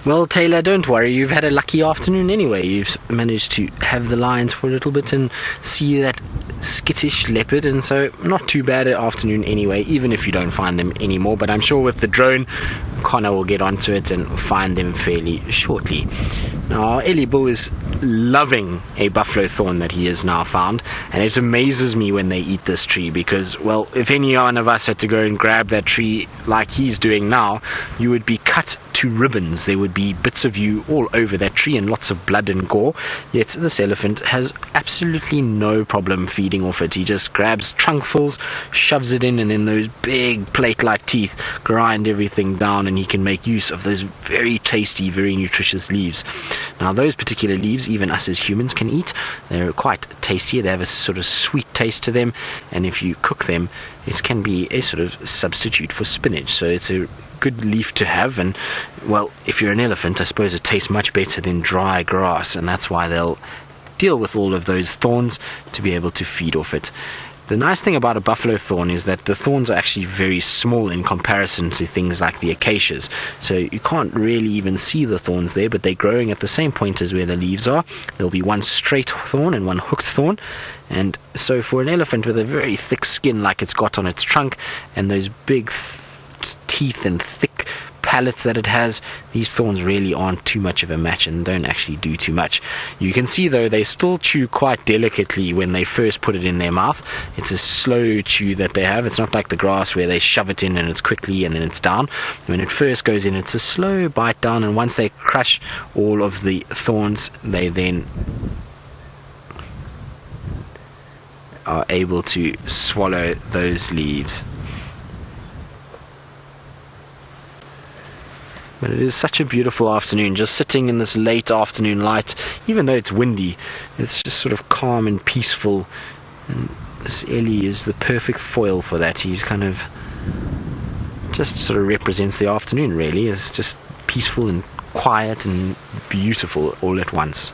Well, Taylor, don't worry. You've had a lucky afternoon anyway. You've managed to have the lions for a little bit and see that skittish leopard, and so not too bad an afternoon anyway, even if you don't find them anymore. But I'm sure with the drone, Connor will get onto it and find them fairly shortly. Now, Ellie Bull is loving a buffalo thorn that he has now found, and it amazes me when they eat this tree because, well, if any one of us had to go and grab that tree like he's doing now, you would be cut to ribbons. There would be bits of you all over that tree and lots of blood and gore, yet this elephant has absolutely no problem feeding off it. He just grabs trunkfuls, shoves it in, and then those big plate-like teeth grind everything down, and he can make use of those very tasty, very nutritious leaves. Now, those particular leaves, even us as humans can eat. They're quite tasty. They have a sort of sweet taste to them, and if you cook them, it can be a sort of substitute for spinach. So it's a good leaf to have, and, well, if you're an elephant, I suppose it tastes much better than dry grass, and that's why they'll deal with all of those thorns to be able to feed off it. The nice thing about a buffalo thorn is that the thorns are actually very small in comparison to things like the acacias. So you can't really even see the thorns there, but they're growing at the same point as where the leaves are. There'll be one straight thorn and one hooked thorn. And so for an elephant with a very thick skin like it's got on its trunk, and those big teeth and thick pallets that it has, these thorns really aren't too much of a match and don't actually do too much. You can see though they still chew quite delicately when they first put it in their mouth. It's a slow chew that they have. It's not like the grass where they shove it in and it's quickly and then it's down. When it first goes in, it's a slow bite down, and once they crush all of the thorns, they then are able to swallow those leaves. But it is such a beautiful afternoon, just sitting in this late afternoon light. Even though it's windy, it's just sort of calm and peaceful. And this Ellie is the perfect foil for that. He's kind of just sort of represents the afternoon, really. It's just peaceful and quiet and beautiful all at once.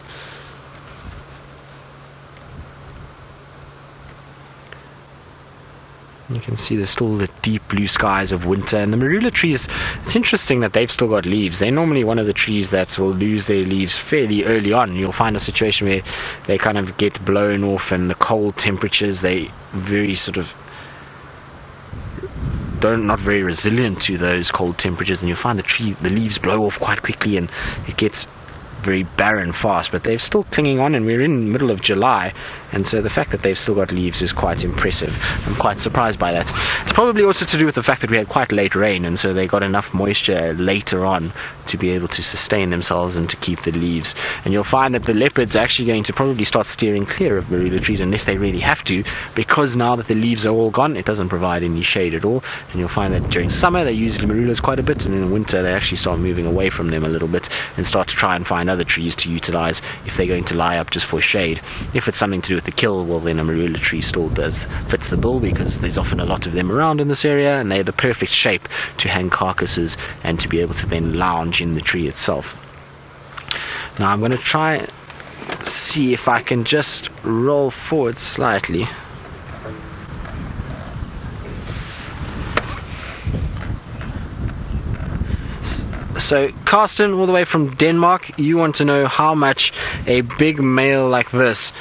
You can see there's still the deep blue skies of winter, and the marula trees, it's interesting that they've still got leaves. They're normally one of the trees that will lose their leaves fairly early on. You'll find a situation where they kind of get blown off, and the cold temperatures, they very sort of not very resilient to those cold temperatures, and you'll find the leaves blow off quite quickly and it gets very barren fast, but they're still clinging on, and we're in the middle of July, and so the fact that they've still got leaves is quite impressive. I'm quite surprised by that. It's probably also to do with the fact that we had quite late rain, and so they got enough moisture later on to be able to sustain themselves and to keep the leaves. And you'll find that the leopards are actually going to probably start steering clear of marula trees unless they really have to, because now that the leaves are all gone, it doesn't provide any shade at all. And you'll find that during summer they use marulas quite a bit, and in the winter they actually start moving away from them a little bit and start to try and find other trees to utilize if they're going to lie up just for shade. If it's something to do with the kill, well, then a marula tree still fits the bill, because there's often a lot of them around in this area, and they're the perfect shape to hang carcasses and to be able to then lounge in the tree itself. Now I'm going to try see if I can just roll forward slightly. So, Carsten, all the way from Denmark, you want to know how much a big male like this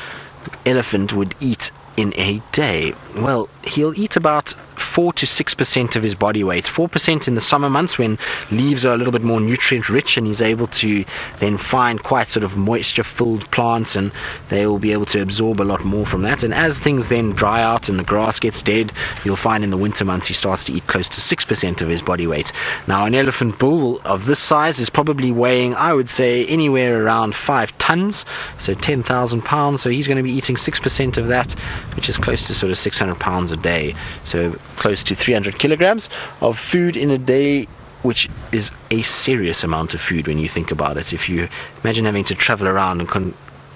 elephant would eat in a day. Well, he'll eat about 4 to 6% of his body weight. 4% in the summer months when leaves are a little bit more nutrient rich, and he's able to then find quite sort of moisture filled plants, and they will be able to absorb a lot more from that. And as things then dry out and the grass gets dead, you'll find in the winter months he starts to eat close to 6% of his body weight. Now, an elephant bull of this size is probably weighing, I would say, anywhere around 5 tons, so 10,000 pounds. So he's going to be eating 6% of that, which is close to sort of 600 pounds a day. So close to 300 kilograms of food in a day, which is a serious amount of food when you think about it. If you imagine having to travel around and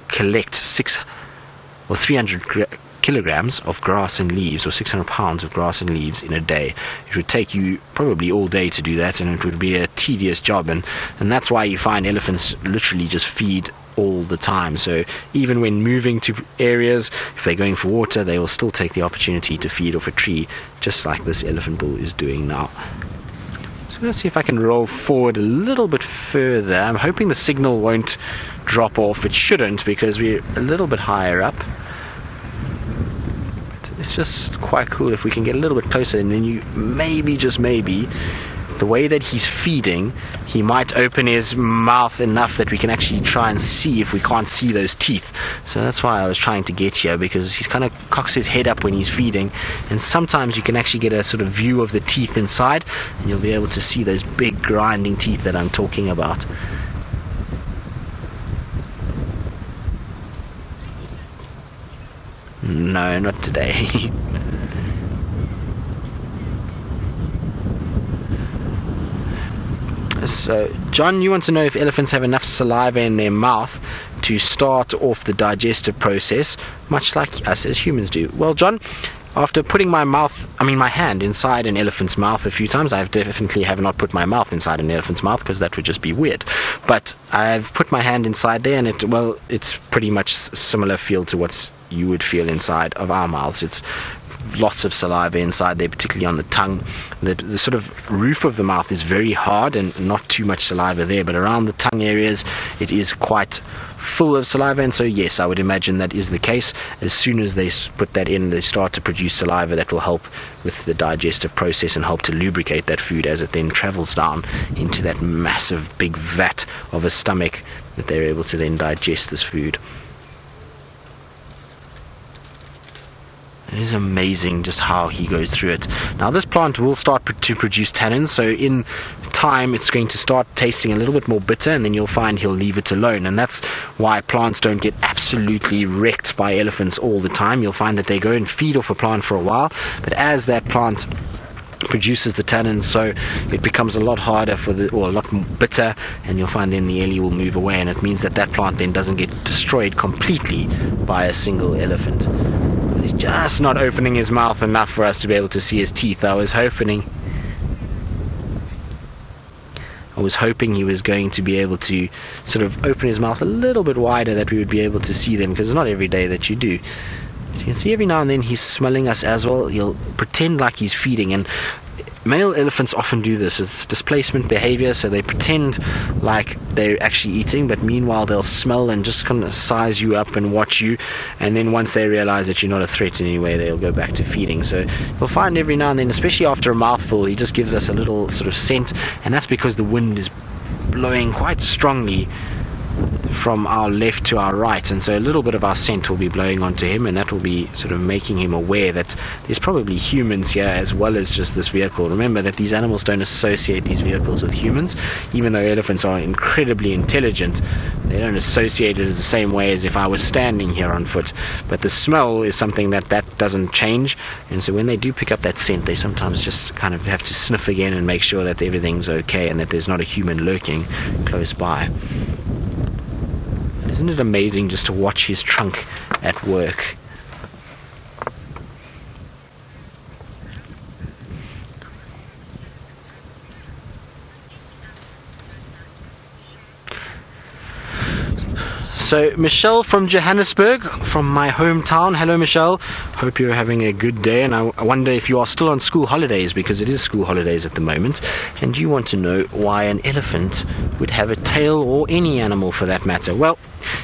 collect 300 kilograms of grass and leaves, or 600 pounds of grass and leaves in a day, it would take you probably all day to do that, and it would be a tedious job, and that's why you find elephants literally just feed all the time. So even when moving to areas, if they're going for water, they will still take the opportunity to feed off a tree, just like this elephant bull is doing now. I'm going to see if I can roll forward a little bit further. I'm hoping the signal won't drop off. It shouldn't, because we're a little bit higher up. But it's just quite cool if we can get a little bit closer, and then you maybe, just maybe, the way that he's feeding, he might open his mouth enough that we can actually try and see if we can't see those teeth. So that's why I was trying to get here, because he's kind of cocks his head up when he's feeding, and sometimes you can actually get a sort of view of the teeth inside, and you'll be able to see those big grinding teeth that I'm talking about. No, not today. So, John, you want to know if elephants have enough saliva in their mouth to start off the digestive process, much like us as humans do. Well, John, after putting my hand inside an elephant's mouth a few times, I definitely have not put my mouth inside an elephant's mouth, because that would just be weird. But I've put my hand inside there, and it's pretty much similar feel to what you would feel inside of our mouths. It's lots of saliva inside there, particularly on the tongue. The sort of roof of the mouth is very hard and not too much saliva there, but around the tongue areas it is quite full of saliva, and so yes, I would imagine that is the case. As soon as they put that in, they start to produce saliva that will help with the digestive process and help to lubricate that food as it then travels down into that massive big vat of a stomach, that they're able to then digest this food. It is amazing just how he goes through it. Now this plant will start to produce tannins, so in time it's going to start tasting a little bit more bitter, and then you'll find he'll leave it alone. And that's why plants don't get absolutely wrecked by elephants all the time. You'll find that they go and feed off a plant for a while, but as that plant produces the tannins, so it becomes a lot harder or a lot more bitter, and you'll find then the Ellie will move away, and it means that that plant then doesn't get destroyed completely by a single elephant. He's just not opening his mouth enough for us to be able to see his teeth. I was hoping he was going to be able to sort of open his mouth a little bit wider, that we would be able to see them, because it's not every day that you do. But you can see every now and then he's smelling us as well. He'll pretend like he's feeding, and male elephants often do this. It's displacement behavior, so they pretend like they're actually eating, but meanwhile they'll smell and just kind of size you up and watch you, and then once they realize that you're not a threat in any way, they'll go back to feeding. So you'll find every now and then, especially after a mouthful, he just gives us a little sort of scent, and that's because the wind is blowing quite strongly from our left to our right, and so a little bit of our scent will be blowing onto him, and that will be sort of making him aware that there's probably humans here as well as just this vehicle. Remember that these animals don't associate these vehicles with humans. Even though elephants are incredibly intelligent, they don't associate it as the same way as if I was standing here on foot. But the smell is something that doesn't change, and so when they do pick up that scent, they sometimes just kind of have to sniff again and make sure that everything's okay and that there's not a human lurking close by. Isn't it amazing just to watch his trunk at work? So Michelle from Johannesburg, from my hometown. Hello Michelle, hope you're having a good day, and I wonder if you are still on school holidays, because it is school holidays at the moment, and you want to know why an elephant would have a tail, or any animal for that matter. Well,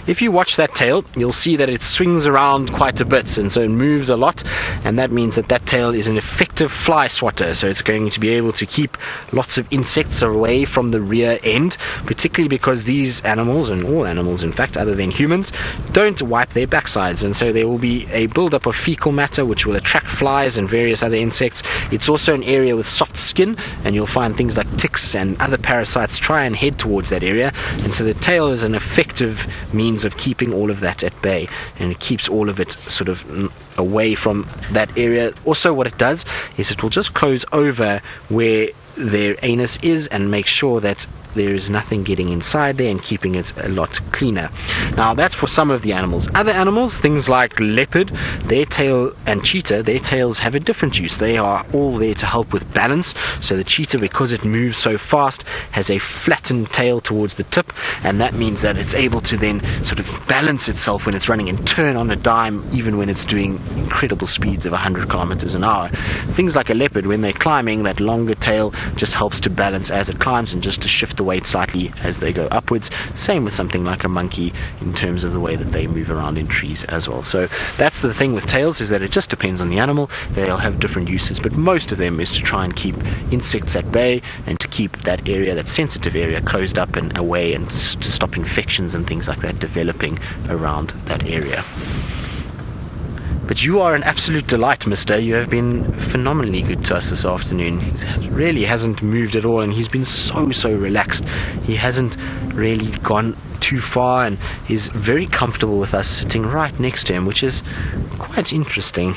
if you watch that tail, you'll see that it swings around quite a bit, and so it moves a lot, and that means that that tail is an effective fly swatter, so it's going to be able to keep lots of insects away from the rear end, particularly because these animals, and all animals in fact other than humans, don't wipe their backsides, and so there will be a build-up of fecal matter which will attract flies and various other insects. It's also an area with soft skin, and you'll find things like ticks and other parasites try and head towards that area, and so the tail is an effective means of keeping all of that at bay, and it keeps all of it sort of away from that area. Also what it does is it will just close over where their anus is and make sure that there is nothing getting inside there and keeping it a lot cleaner. Now that's for some of the animals. Other animals, things like leopard, their tail, and cheetah, their tails have a different use. They are all there to help with balance. So the cheetah, because it moves so fast, has a flattened tail towards the tip, and that means that it's able to then sort of balance itself when it's running and turn on a dime even when it's doing incredible speeds of 100 kilometers an hour. Things like a leopard, when they're climbing, that longer tail just helps to balance as it climbs and just to shift the weight slightly as they go upwards. Same with something like a monkey in terms of the way that they move around in trees as well. So that's the thing with tails, is that it just depends on the animal. They'll have different uses, but most of them is to try and keep insects at bay and to keep that area, that sensitive area, closed up and away, and to stop infections and things like that developing around that area. But you are an absolute delight, mister. You have been phenomenally good to us this afternoon. He really hasn't moved at all, and he's been so relaxed. He hasn't really gone too far, and he's very comfortable with us sitting right next to him, which is quite interesting.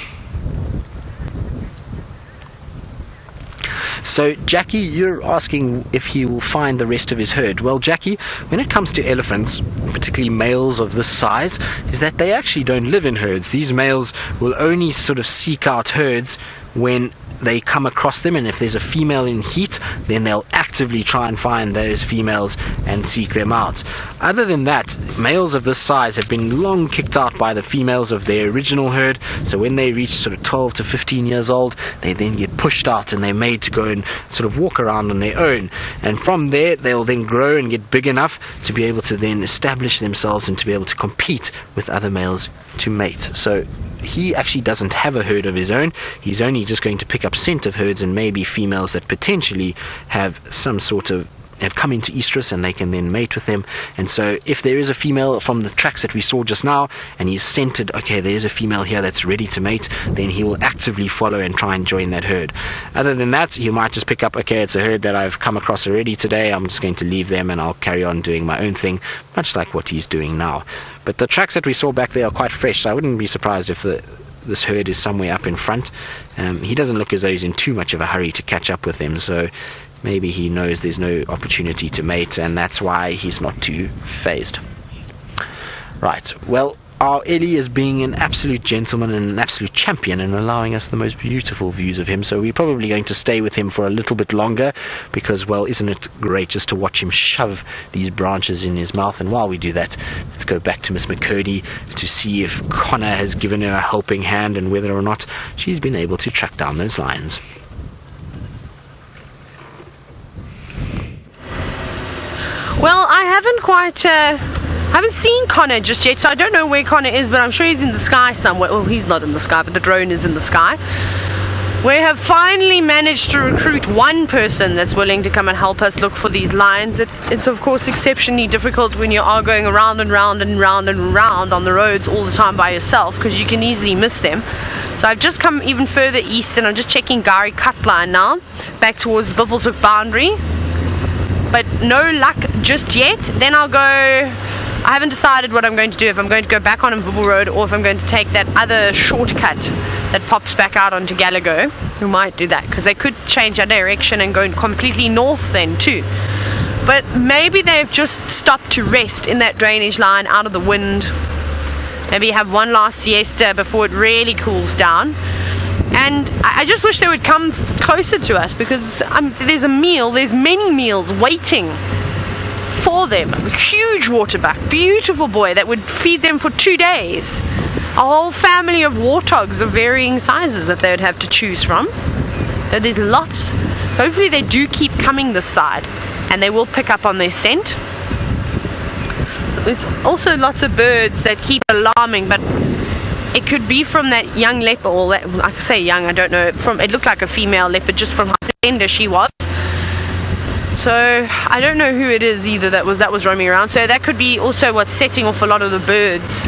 So Jackie, you're asking if he will find the rest of his herd. Well, Jackie, when it comes to elephants, particularly males of this size, is that they actually don't live in herds. These males will only sort of seek out herds when they come across them, and if there's a female in heat, then they'll actively try and find those females and seek them out. Other than that, males of this size have been long kicked out by the females of their original herd, so when they reach sort of 12 to 15 years old, they then get pushed out and they're made to go and sort of walk around on their own, and from there they'll then grow and get big enough to be able to then establish themselves and to be able to compete with other males to mate. So he actually doesn't have a herd of his own. He's only just going to pick up scent of herds and maybe females that potentially have some sort of have come into estrus, and they can then mate with them. And so if there is a female from the tracks that we saw just now, and he's scented, okay, there's a female here that's ready to mate, then he will actively follow and try and join that herd. Other than that, he might just pick up, okay, it's a herd that I've come across already today, I'm just going to leave them and I'll carry on doing my own thing, much like what he's doing now. But the tracks that we saw back there are quite fresh, so I wouldn't be surprised if this herd is somewhere up in front. He doesn't look as though he's in too much of a hurry to catch up with them, so maybe he knows there's no opportunity to mate, and that's why he's not too phased. Right, well, our Ellie is being an absolute gentleman and an absolute champion and allowing us the most beautiful views of him, so we're probably going to stay with him for a little bit longer because, well, isn't it great just to watch him shove these branches in his mouth? And while we do that, let's go back to Miss McCurdy to see if Connor has given her a helping hand and whether or not she's been able to track down those lions. Well, I haven't seen Connor just yet, so I don't know where Connor is, but I'm sure he's in the sky somewhere. Well, he's not in the sky, but the drone is in the sky. We have finally managed to recruit one person that's willing to come and help us look for these lions. It's of course exceptionally difficult when you are going around and round and round and round on the roads all the time by yourself, because you can easily miss them. So I've just come even further east, and I'm just checking Gari Cut Line now, back towards the Buffelshoek boundary. But no luck just yet. Then I'll go, I haven't decided what I'm going to do, if I'm going to go back on Mvubu Road or if I'm going to take that other shortcut that pops back out onto Gallagher. We might do that because they could change their direction and go completely north then too. But maybe they've just stopped to rest in that drainage line out of the wind. Maybe have one last siesta before it really cools down. And I just wish they would come closer to us, because there's many meals waiting for them. A huge waterbuck, beautiful boy that would feed them for 2 days. A whole family of warthogs of varying sizes that they would have to choose from. So there's lots. So hopefully they do keep coming this side and they will pick up on their scent. There's also lots of birds that keep alarming, but it could be from that young leopard, or that, I say young, I don't know, it looked like a female leopard just from how slender she was. So I don't know who it is either that was roaming around. So that could be also what's setting off a lot of the birds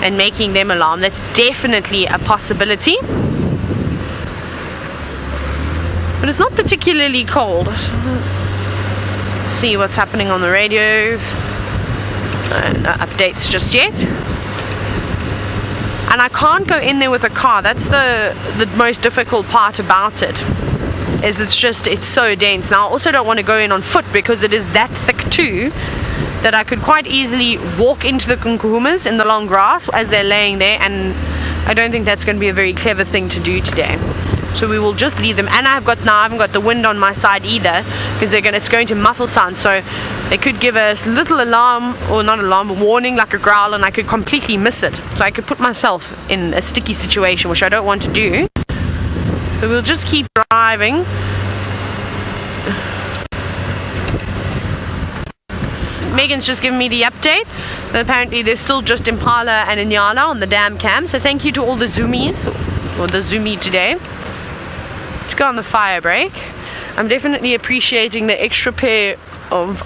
and making them alarm. That's definitely a possibility. But it's not particularly cold. Let's see what's happening on the radio. No updates just yet. And I can't go in there with a car. That's the most difficult part about it. is it's so dense. Now I also don't want to go in on foot because it is that thick too, that I could quite easily walk into the kunkumas in the long grass as they're laying there, and I don't think that's going to be a very clever thing to do today. So we will just leave them. And I haven't got the wind on my side either, because it's going to muffle sound, so they could give a little alarm, or not alarm, a warning, like a growl, and I could completely miss it. So I could put myself in a sticky situation, which I don't want to do. So we'll just keep driving. Megan's just given me the update that apparently there's still just Impala and Nyalas on the dam cam. So thank you to all the zoomies, or the zoomie today. Let's go on the fire break. I'm definitely appreciating the extra pair of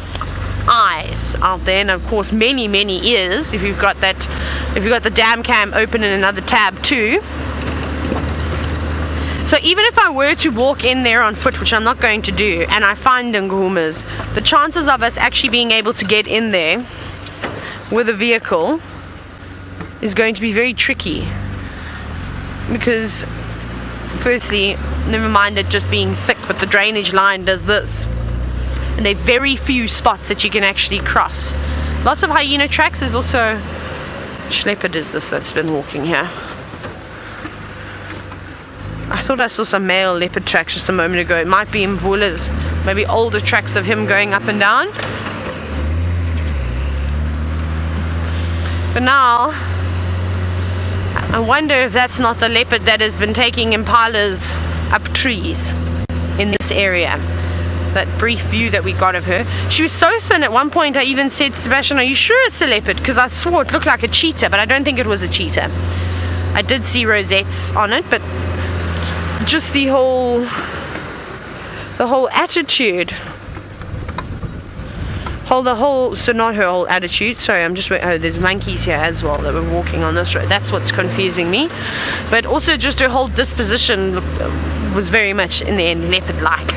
eyes out there, and of course many ears if you've got the dam cam open in another tab too. So even if I were to walk in there on foot, which I'm not going to do, and I find Ngumas, the chances of us actually being able to get in there with a vehicle is going to be very tricky, because firstly, never mind it just being thick, but the drainage line does this, and there are very few spots that you can actually cross. Lots of hyena tracks. There's also, which leopard is this that's been walking here? I thought I saw some male leopard tracks just a moment ago. It might be Mvula's, maybe older tracks of him going up and down. But now I wonder if that's not the leopard that has been taking impalas up trees in this area. That brief view that we got of her. She was so thin at one point I even said to Sebastian, are you sure it's a leopard? Because I swore it looked like a cheetah, but I don't think it was a cheetah. I did see rosettes on it, but just the whole attitude, so not her whole attitude, sorry, there's monkeys here as well that were walking on this road. That's what's confusing me. But also just her whole disposition was very much in the end leopard-like.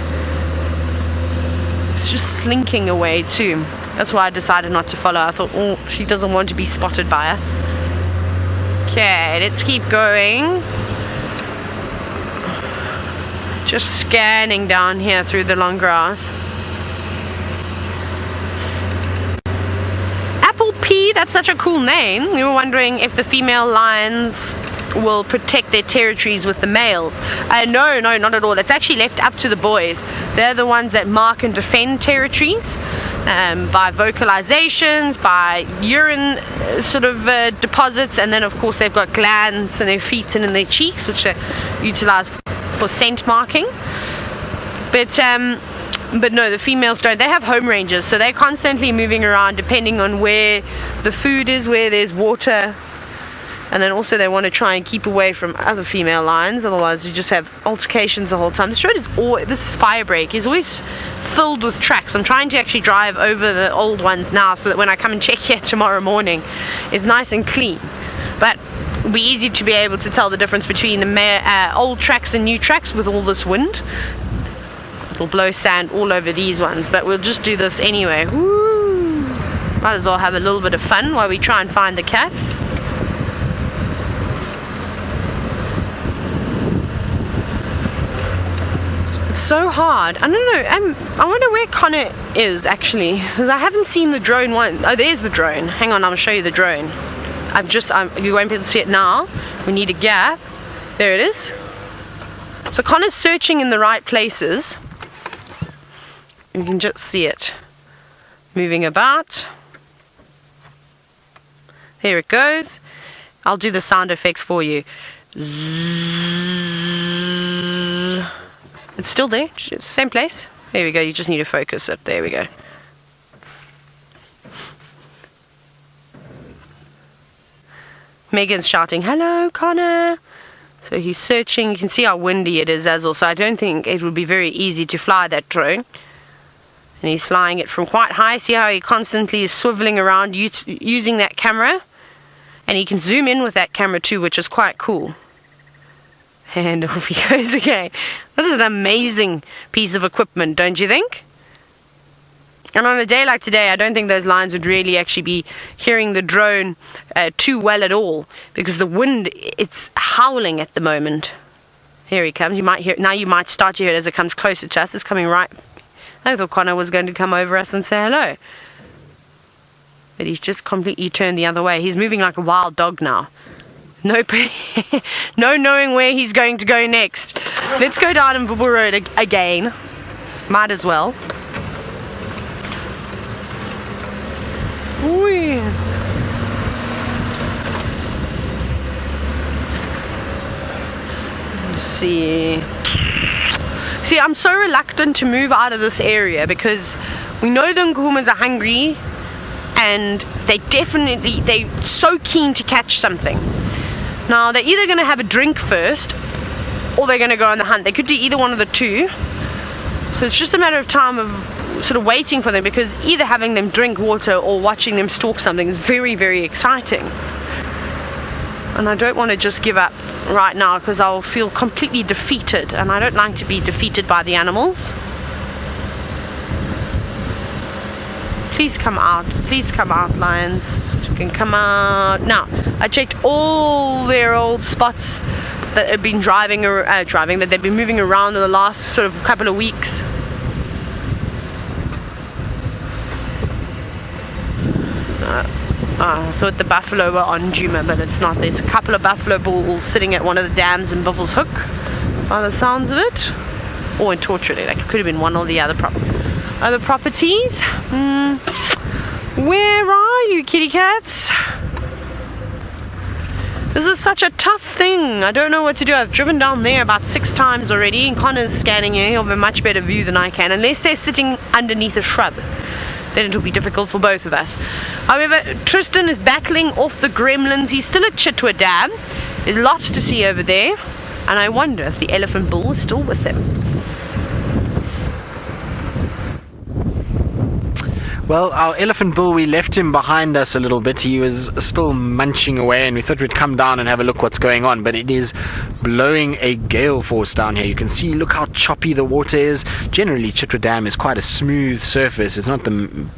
It's just slinking away too. That's why I decided not to follow. I thought, oh, she doesn't want to be spotted by us. Okay, let's keep going. Just scanning down here through the long grass. Apple Pea, that's such a cool name. We were wondering if the female lions will protect their territories with the males. No, not at all. It's actually left up to the boys. They're the ones that mark and defend territories by vocalizations, by urine deposits, and then of course they've got glands in their feet and in their cheeks, which are utilized for scent marking. But no, the females don't. They have home ranges, so they're constantly moving around depending on where the food is, where there's water, and then also they want to try and keep away from other female lions, otherwise you just have altercations the whole time. This road is this fire break is always filled with tracks. I'm trying to actually drive over the old ones now so that when I come and check here tomorrow morning it's nice and clean, but it'll be easy to be able to tell the difference between the old tracks and new tracks with all this wind. It'll blow sand all over these ones, but we'll just do this anyway. Woo! Might as well have a little bit of fun while we try and find the cats. It's so hard. I don't know. I wonder where Connor is actually, because I haven't seen the drone one. Oh, there's the drone. Hang on, I'll show you the drone. You won't be able to see it now. We need a gap. There it is. So Connor's searching in the right places. You can just see it moving about. There it goes. I'll do the sound effects for you. Zzz. It's still there, same place. There we go, you just need to focus it. There we go. Megan's shouting, hello, Connor. So he's searching. You can see how windy it is as well. So I don't think it would be very easy to fly that drone. And he's flying it from quite high. See how he constantly is swiveling around using that camera. And he can zoom in with that camera too, which is quite cool. And off he goes again. This is an amazing piece of equipment, don't you think? And on a day like today, I don't think those lions would really actually be hearing the drone too well at all, because the wind, it's howling at the moment. Here he comes. You might hear, now you might start to hear it as it comes closer to us. It's coming right. I thought Connor was going to come over us and say hello. But he's just completely turned the other way. He's moving like a wild dog now. No, no knowing where he's going to go next. Let's go down Bull Road again. Might as well. Ooh. See, I'm so reluctant to move out of this area because we know the Nkuhumas are hungry and they're so keen to catch something. Now they're either going to have a drink first or they're going to go on the hunt. They could do either one of the two, so it's just a matter of time of sort of waiting for them, because either having them drink water or watching them stalk something is very, very exciting. And I don't want to just give up right now because I'll feel completely defeated, and I don't like to be defeated by the animals. Please come out, lions. You can come out. Now, I checked all their old spots that have been that they've been moving around in the last sort of couple of weeks. I thought the buffalo were on Djuma, but it's not. There's a couple of buffalo bulls sitting at one of the dams in Buffalo's Hook, by the sounds of it. Or in Torture, like it could have been one or the other properties. Where are you, kitty cats? This is such a tough thing. I don't know what to do. I've driven down there about 6 times already, and Connor's scanning here. He'll have a much better view than I can, unless they're sitting underneath a shrub. Then it'll be difficult for both of us. However, Tristan is battling off the gremlins. He's still at Chitwa Dam. There's lots to see over there, and I wonder if the elephant bull is still with him. Well, our elephant bull, we left him behind us a little bit. He was still munching away, and we thought we'd come down and have a look what's going on, but it is blowing a gale force down here. You can see, look how choppy the water is. Generally, Chitwa Dam is quite a smooth surface. It's not the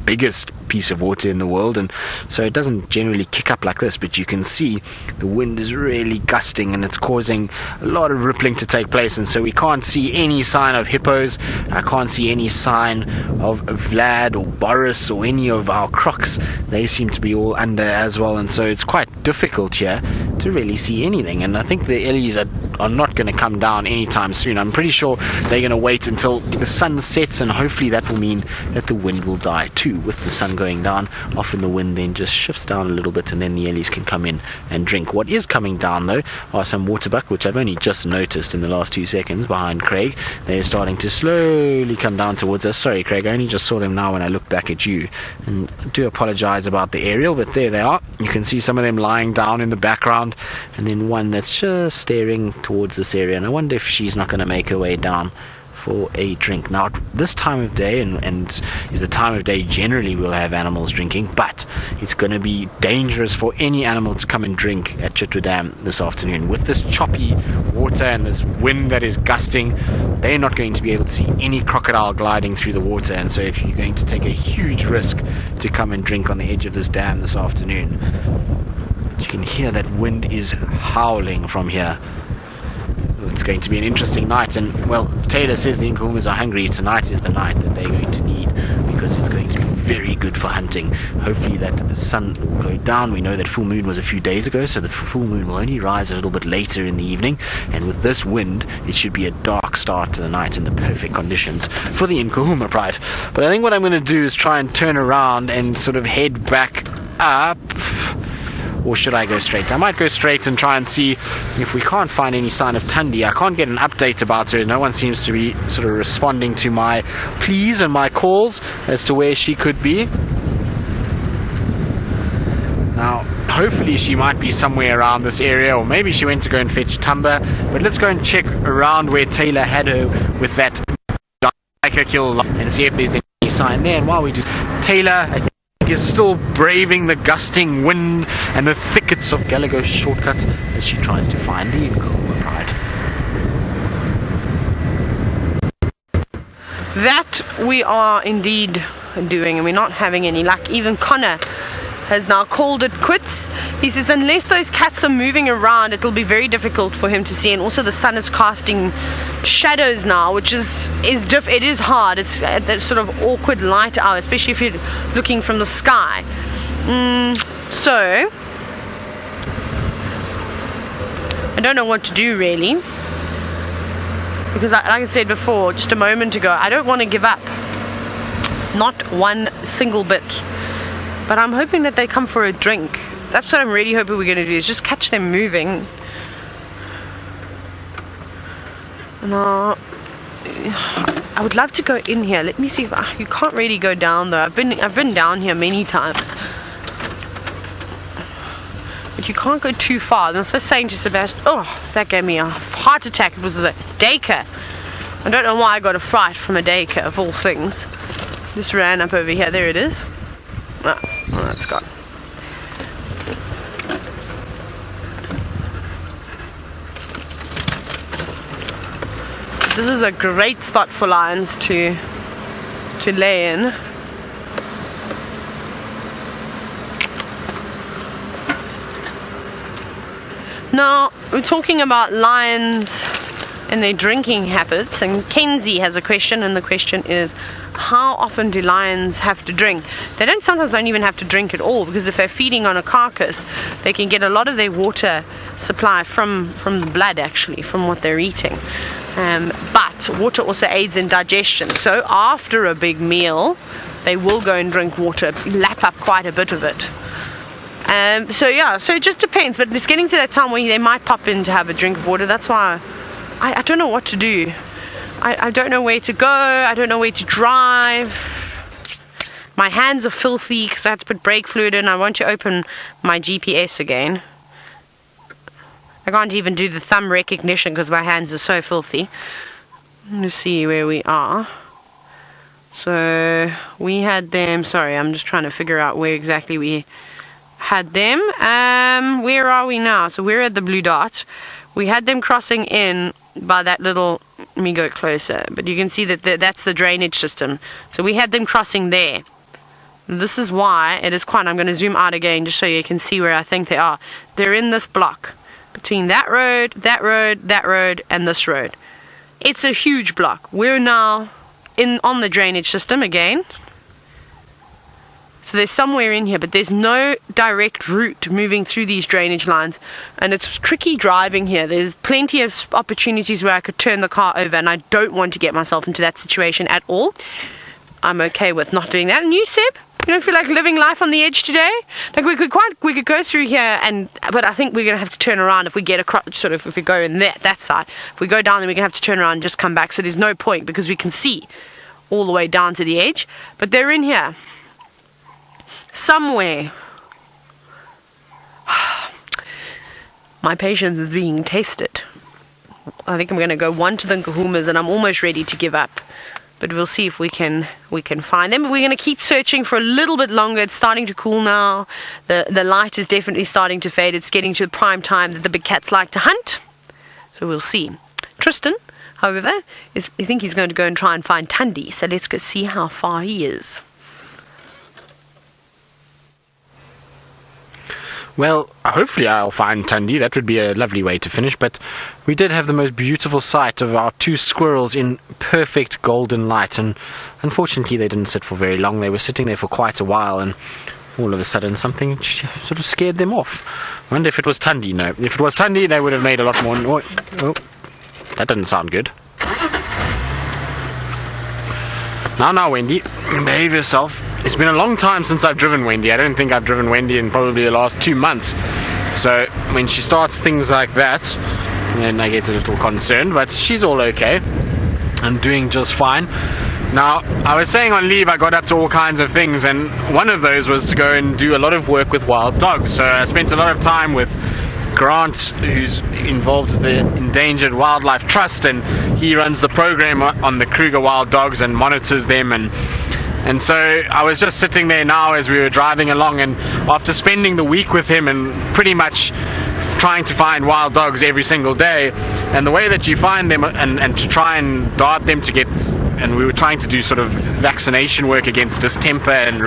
biggest piece of water in the world, and so it doesn't generally kick up like this, but you can see the wind is really gusting, and it's causing a lot of rippling to take place, and so we can't see any sign of hippos. I can't see any sign of Vlad or Boris or any of our crocs. They seem to be all under as well, and so it's quite difficult here to really see anything. And I think the Ellies are not going to come down anytime soon. I'm pretty sure they're going to wait until the sun sets, and hopefully that will mean that the wind will die too. With the sun going down, often the wind then just shifts down a little bit, and then the Ellies can come in and drink. What is coming down though are some waterbuck, which I've only just noticed in the last 2 seconds behind Craig. They're starting to slowly come down towards us. Sorry Craig, I only just saw them now when I looked back at you, and I do apologize about the aerial, but there they are. You can see some of them lying down in the background, and then one that's just staring towards this area, and I wonder if she's not going to make her way down for a drink. Now, this time of day and is the time of day generally we'll have animals drinking, but it's going to be dangerous for any animal to come and drink at Chitwa Dam this afternoon. With this choppy water and this wind that is gusting, they're not going to be able to see any crocodile gliding through the water, and so if you're going to take a huge risk to come and drink on the edge of this dam this afternoon, you can hear that wind is howling from here. It's going to be an interesting night, and well, Taylor says the Nkuhumas are hungry. Tonight is the night that they're going to need, because it's going to be very good for hunting. Hopefully that sun will go down. We know that full moon was a few days ago, so the full moon will only rise a little bit later in the evening, and with this wind it should be a dark start to the night and the perfect conditions for the Nkuhuma pride. But I think what I'm going to do is try and turn around and sort of head back up. Or should I go straight? I might go straight and try and see if we can't find any sign of Tundi. I can't get an update about her. No one seems to be sort of responding to my pleas and my calls as to where she could be. Now, hopefully she might be somewhere around this area, or maybe she went to go and fetch Tumba. But let's go and check around where Taylor had her with that hiker kill and see if there's any sign there. And while we do, Taylor, I think, is still braving the gusting wind and the thickets of Gallagher shortcuts as she tries to find the Nkuhuma pride. That we are indeed doing, and we're not having any luck. Even Connor has now called it quits. He says unless those cats are moving around, it'll be very difficult for him to see, and also the sun is casting shadows now, which it is hard. It's that sort of awkward light hour, especially if you're looking from the sky. So I don't know what to do really, because like I said before just a moment ago, I don't want to give up, not one single bit, but I'm hoping that they come for a drink. That's what I'm really hoping we're going to do, is just catch them moving. Now I would love to go in here. Let me see if you can't really go down though. I've been down here many times, but you can't go too far. And I was just saying to Sebastian, oh, that gave me a heart attack. It was a daycare. I don't know why I got a fright from a daycare of all things. Just ran up over here. There it is. Oh, that's gone. This is a great spot for lions to lay in. Now, we're talking about lions and their drinking habits, and Kenzie has a question, and the question is, how often do lions have to drink? They sometimes don't even have to drink at all, because if they're feeding on a carcass, they can get a lot of their water supply from the blood, actually, from what they're eating. But water also aids in digestion, so after a big meal they will go and drink water, lap up quite a bit of it. So it just depends, but it's getting to that time where they might pop in to have a drink of water. That's why I don't know what to do. I don't know where to go, I don't know where to drive. My hands are filthy because I had to put brake fluid in. I want to open my GPS again. I can't even do the thumb recognition because my hands are so filthy. Let's see where we are. So we had them, sorry, I'm just trying to figure out where exactly we had them. Where are we now? So we're at the blue dot. We had them crossing in by that little, let me go closer, but you can see that that's the drainage system. So we had them crossing there. This is why it is quite, I'm going to zoom out again just so you can see where I think they are. They're in this block between that road, and this road. It's a huge block. We're now on the drainage system again. So there's somewhere in here, but there's no direct route moving through these drainage lines, and it's tricky driving here. There's plenty of opportunities where I could turn the car over, and I don't want to get myself into that situation at all. I'm okay with not doing that. And you, Seb? You don't feel like living life on the edge today? Like we could go through here, but I think we're gonna have to turn around if we get across. Sort of if we go in that side. If we go down, then we're gonna have to turn around and just come back. So there's no point because we can see all the way down to the edge. But they're in here somewhere. My patience is being tested. I think I'm gonna go one to the Kahumas, and I'm almost ready to give up. But we'll see if we can find them. We're going to keep searching for a little bit longer. It's starting to cool now. The light is definitely starting to fade. It's getting to the prime time that the big cats like to hunt. So we'll see. Tristan, however, I think he's going to go and try and find Tundi. So let's go see how far he is. Well, hopefully I'll find Tundi. That would be a lovely way to finish, but we did have the most beautiful sight of our two squirrels in perfect golden light, and unfortunately they didn't sit for very long. They were sitting there for quite a while, and all of a sudden something sort of scared them off. I wonder if it was Tundi. No, if it was Tundi they would have made a lot more noise. Oh, that didn't sound good. Now, Wendy, behave yourself. It's been a long time since I've driven Wendy. I don't think I've driven Wendy in probably the last 2 months. So when she starts things like that, then I get a little concerned, but she's all okay. I'm doing just fine. Now, I was saying on leave I got up to all kinds of things, and one of those was to go and do a lot of work with wild dogs. So I spent a lot of time with Grant, who's involved with the Endangered Wildlife Trust, and he runs the program on the Kruger wild dogs and monitors them, and so I was just sitting there now as we were driving along, and after spending the week with him and pretty much trying to find wild dogs every single day, and the way that you find them and to try and dart them to get, and we were trying to do sort of vaccination work against distemper and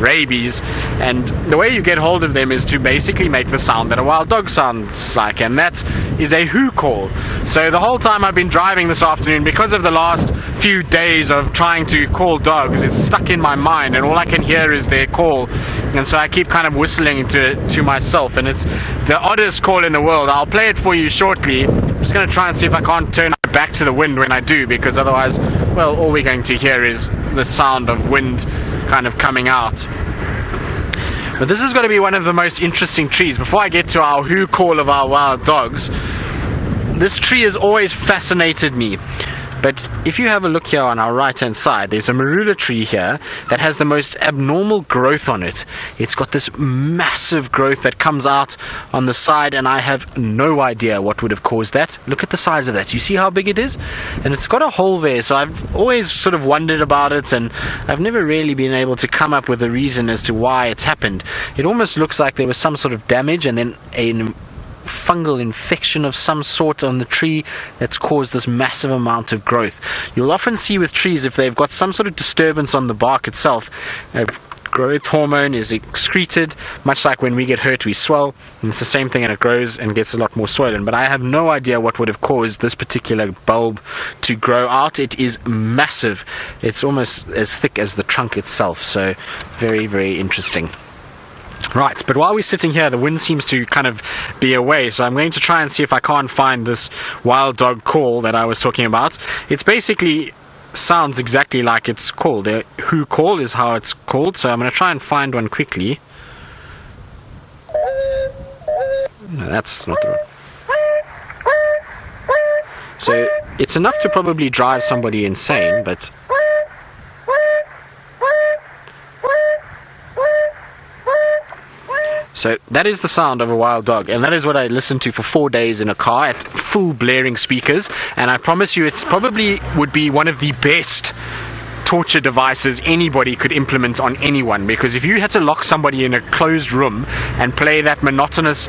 rabies, and the way you get hold of them is to basically make the sound that a wild dog sounds like, and that is a hoo call. So the whole time I've been driving this afternoon, because of the last few days of trying to call dogs, it's stuck in my mind, and all I can hear is their call, and so I keep kind of whistling to myself, and it's the oddest call in the world. I'll play it for you shortly. I'm just going to try and see if I can't turn it back to the wind when I do, because otherwise, well, all we're going to hear is the sound of wind kind of coming out. But this is going to be one of the most interesting trees. Before I get to our hoo call of our wild dogs, this tree has always fascinated me. But if you have a look here on our right hand side, there's a marula tree here that has the most abnormal growth on it. It's got this massive growth that comes out on the side, and I have no idea what would have caused that. Look at the size of that. You see how big it is? And it's got a hole there, so I've always sort of wondered about it, and I've never really been able to come up with a reason as to why it's happened. It almost looks like there was some sort of damage and then a fungal infection of some sort on the tree that's caused this massive amount of growth. You'll often see with trees, if they've got some sort of disturbance on the bark itself, growth hormone is excreted, much like when we get hurt we swell, and it's the same thing, and it grows and gets a lot more swollen. But I have no idea what would have caused this particular bulb to grow out. It is massive. It's almost as thick as the trunk itself, so very, very interesting. Right, but while we're sitting here, the wind seems to kind of be away, so I'm going to try and see if I can't find this wild dog call that I was talking about. It's basically sounds exactly like it's called. The hoo call is how it's called, so I'm going to try and find one quickly. No, that's not the one. So it's enough to probably drive somebody insane, but so that is the sound of a wild dog, and that is what I listened to for 4 days in a car at full blaring speakers, and I promise you it's probably would be one of the best torture devices anybody could implement on anyone, because if you had to lock somebody in a closed room and play that monotonous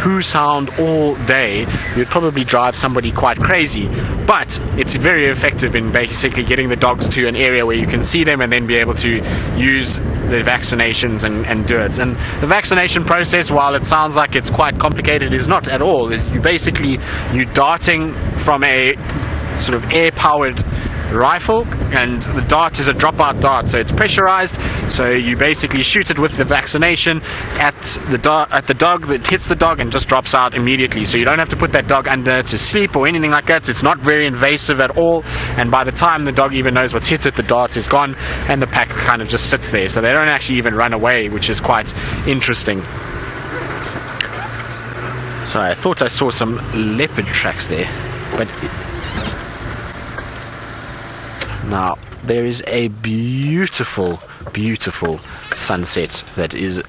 hoo sound all day, you'd probably drive somebody quite crazy. But it's very effective in basically getting the dogs to an area where you can see them and then be able to use the vaccinations and do it. And the vaccination process, while it sounds like it's quite complicated, is not at all. You're darting from a sort of air-powered rifle, and the dart is a dropout dart, so it's pressurized, so you basically shoot it with the vaccination at the dog that hits the dog and just drops out immediately, so you don't have to put that dog under to sleep or anything like that. It's not very invasive at all, and by the time the dog even knows what's hit it, the dart is gone and the pack kind of just sits there, so they don't actually even run away, which is quite interesting. So I thought I saw some leopard tracks there, but now there is a beautiful, beautiful sunset that is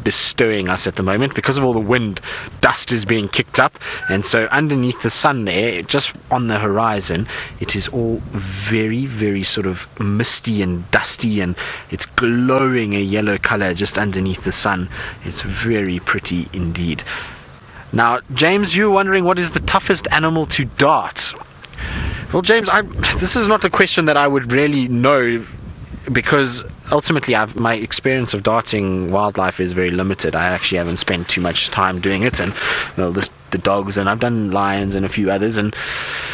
bestowing us at the moment. Because of all the wind, dust is being kicked up, and so underneath the sun there, just on the horizon, it is all very, very sort of misty and dusty, and it's glowing a yellow color just underneath the sun. It's very pretty indeed. Now, James, you're wondering what is the toughest animal to dart? Well, James, this is not a question that I would really know, because ultimately my experience of darting wildlife is very limited. I actually haven't spent too much time doing it, and well, the dogs, and I've done lions and a few others, and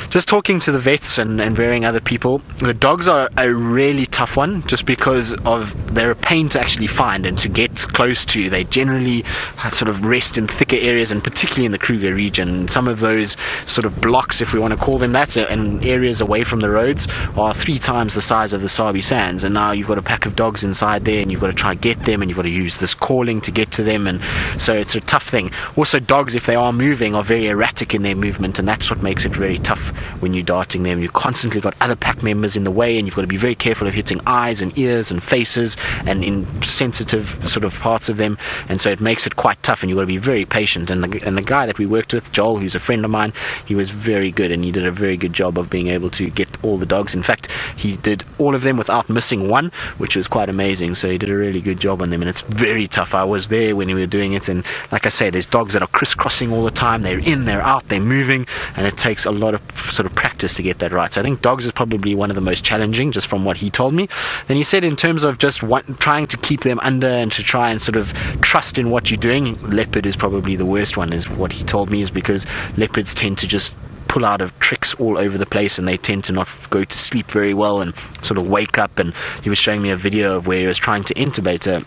just talking to the vets and varying other people, the dogs are a really tough one, just because of they're a pain to actually find and to get close to. They generally sort of rest in thicker areas, and particularly in the Kruger region. Some of those sort of blocks, if we want to call them that, and areas away from the roads are 3 times the size of the Sabi sands, and now you've got a pack of dogs inside there, and you've got to try and get them, and you've got to use this calling to get to them, and so it's a tough thing. Also, dogs, if they are moving, moving are very erratic in their movement, and that's what makes it very tough when you're darting them. You've constantly got other pack members in the way, and you've got to be very careful of hitting eyes and ears and faces and in sensitive sort of parts of them, and so it makes it quite tough, and you've got to be very patient. And the guy that we worked with, Joel, who's a friend of mine, he was very good, and he did a very good job of being able to get all the dogs. In fact, he did all of them without missing one, which was quite amazing. So he did a really good job on them, and it's very tough. I was there when we were doing it, and like I say, there's dogs that are crisscrossing all the time. They're in, they're out, they're moving, and it takes a lot of sort of practice to get that right. So I think dogs is probably one of the most challenging, just from what he told me. Then he said in terms of just trying to keep them under and to try and sort of trust in what you're doing, leopard is probably the worst one, is what he told me, is because leopards tend to just pull out of tricks all over the place, and they tend to not go to sleep very well and sort of wake up. And he was showing me a video of where he was trying to intubate a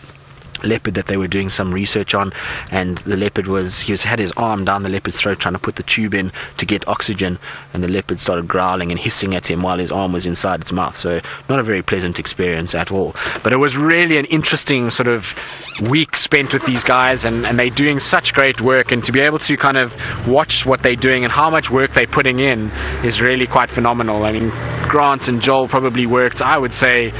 leopard that they were doing some research on, and the leopard had his arm down the leopard's throat trying to put the tube in to get oxygen, and the leopard started growling and hissing at him while his arm was inside its mouth. So not a very pleasant experience at all, but it was really an interesting sort of week spent with these guys, and they're doing such great work, and to be able to kind of watch what they're doing and how much work they're putting in is really quite phenomenal. I mean, Grant and Joel probably worked, I would say,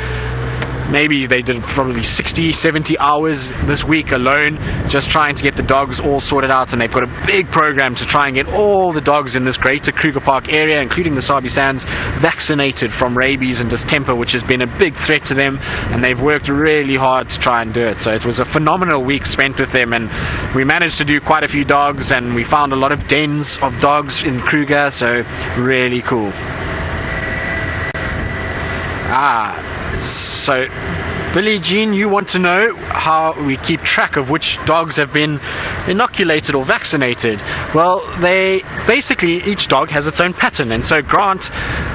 maybe they did probably 60-70 hours this week alone, just trying to get the dogs all sorted out, and they've got a big program to try and get all the dogs in this greater Kruger Park area, including the Sabi Sands, vaccinated from rabies and distemper, which has been a big threat to them, and they've worked really hard to try and do it. So it was a phenomenal week spent with them, and we managed to do quite a few dogs, and we found a lot of dens of dogs in Kruger, so really cool. So Billy Jean, you want to know how we keep track of which dogs have been inoculated or vaccinated? Well, basically each dog has its own pattern, and so Grant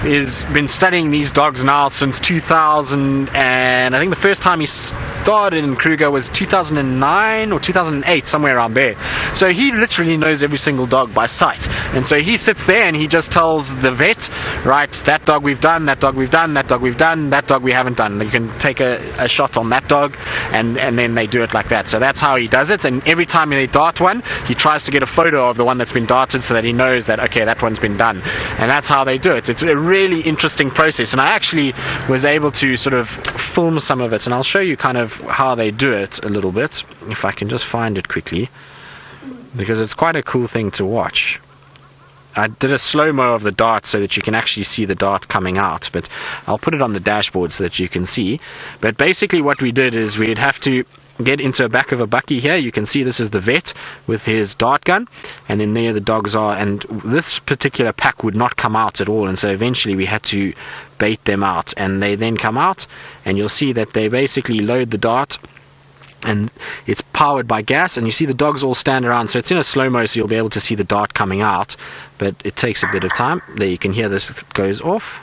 has been studying these dogs now since 2000, and I think the first time he started in Kruger was 2009 or 2008, somewhere around there. So he literally knows every single dog by sight, and so he sits there and he just tells the vet, right, that dog we've done, that dog we've done, that dog we've done, that dog we haven't done. You can take a shot on that dog, and then they do it like that. So that's how he does it, and every time they dart one, he tries to get a photo of the one that's been darted so that he knows that, okay, that one's been done, and that's how they do it. It's a really interesting process, and I actually was able to sort of film some of it, and I'll show you kind of how they do it a little bit, if I can just find it quickly, because it's quite a cool thing to watch. I did a slow-mo of the dart so that you can actually see the dart coming out, but I'll put it on the dashboard so that you can see. But basically what we did is we'd have to get into the back of a bucky here. You can see this is the vet with his dart gun, and then there the dogs are, and this particular pack would not come out at all, and so eventually we had to bait them out, and they then come out, and you'll see that they basically load the dart, and it's powered by gas, and you see the dogs all stand around, so it's in a slow-mo, so you'll be able to see the dart coming out, but it takes a bit of time. There you can hear this goes off,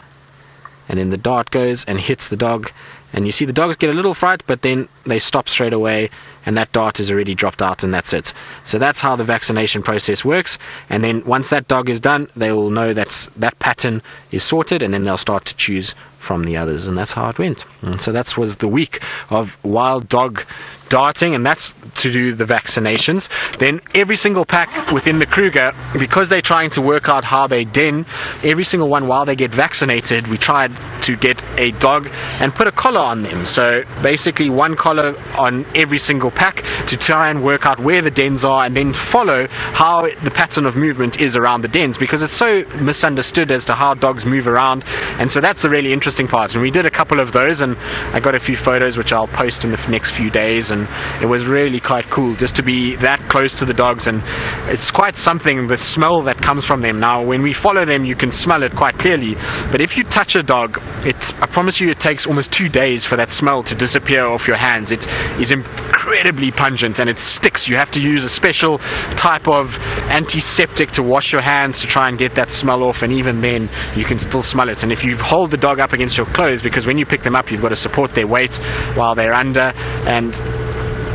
and then the dart goes and hits the dog, and you see the dogs get a little fright, but then they stop straight away, and that dart is already dropped out, and that's it. So that's how the vaccination process works, and then once that dog is done, they will know that pattern is sorted, and then they'll start to choose from the others, and that's how it went. And so that was the week of wild dog darting, and that's to do the vaccinations. Then every single pack within the Kruger, because they're trying to work out how they den, every single one while they get vaccinated, we tried to get a dog and put a collar on them. So basically one collar on every single pack to try and work out where the dens are, and then follow how the pattern of movement is around the dens, because it's so misunderstood as to how dogs move around. And so that's the really interesting part, and we did a couple of those, and I got a few photos which I'll post in the next few days, and it was really quite cool just to be that close to the dogs, and it's quite something, the smell that comes from them. Now when we follow them you can smell it quite clearly, but if you touch a dog, I promise you it takes almost 2 days for that smell to disappear off your hands. It is incredibly pungent, and it sticks. You have to use a special type of antiseptic to wash your hands to try and get that smell off, and even then you can still smell it. And if you hold the dog up against your clothes, because when you pick them up you've got to support their weight while they're under, and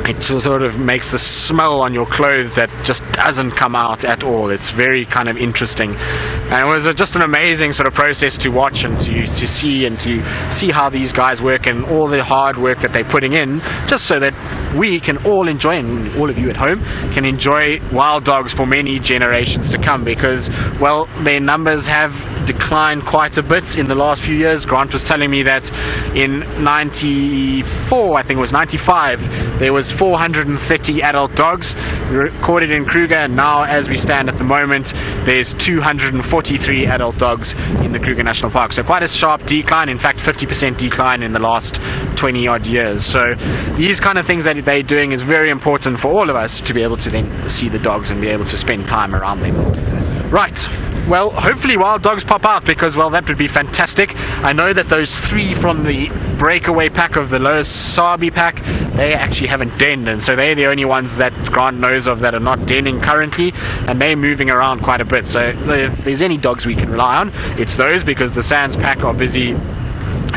it sort of makes the smell on your clothes that just doesn't come out at all. It's very kind of interesting, and it was just an amazing sort of process to watch and to see how these guys work and all the hard work that they're putting in, just so that we can all enjoy, and all of you at home can enjoy wild dogs for many generations to come, because, well, their numbers have declined quite a bit in the last few years. Grant was telling me that in 94, I think it was 95, there was 430 adult dogs recorded in Kruger, and now as we stand at the moment there's 243 adult dogs in the Kruger National Park. So quite a sharp decline, in fact 50% decline in the last 20 odd years. So these kind of things that they're doing is very important for all of us to be able to then see the dogs and be able to spend time around them. Right, well, hopefully wild dogs pop out, because, well, that would be fantastic. I know that those 3 from the breakaway pack of the lowest Sabi pack, they actually haven't denned, and so they're the only ones that Grant knows of that are not denning currently, and they're moving around quite a bit. So if there's any dogs we can rely on, it's those, because the Sands pack are busy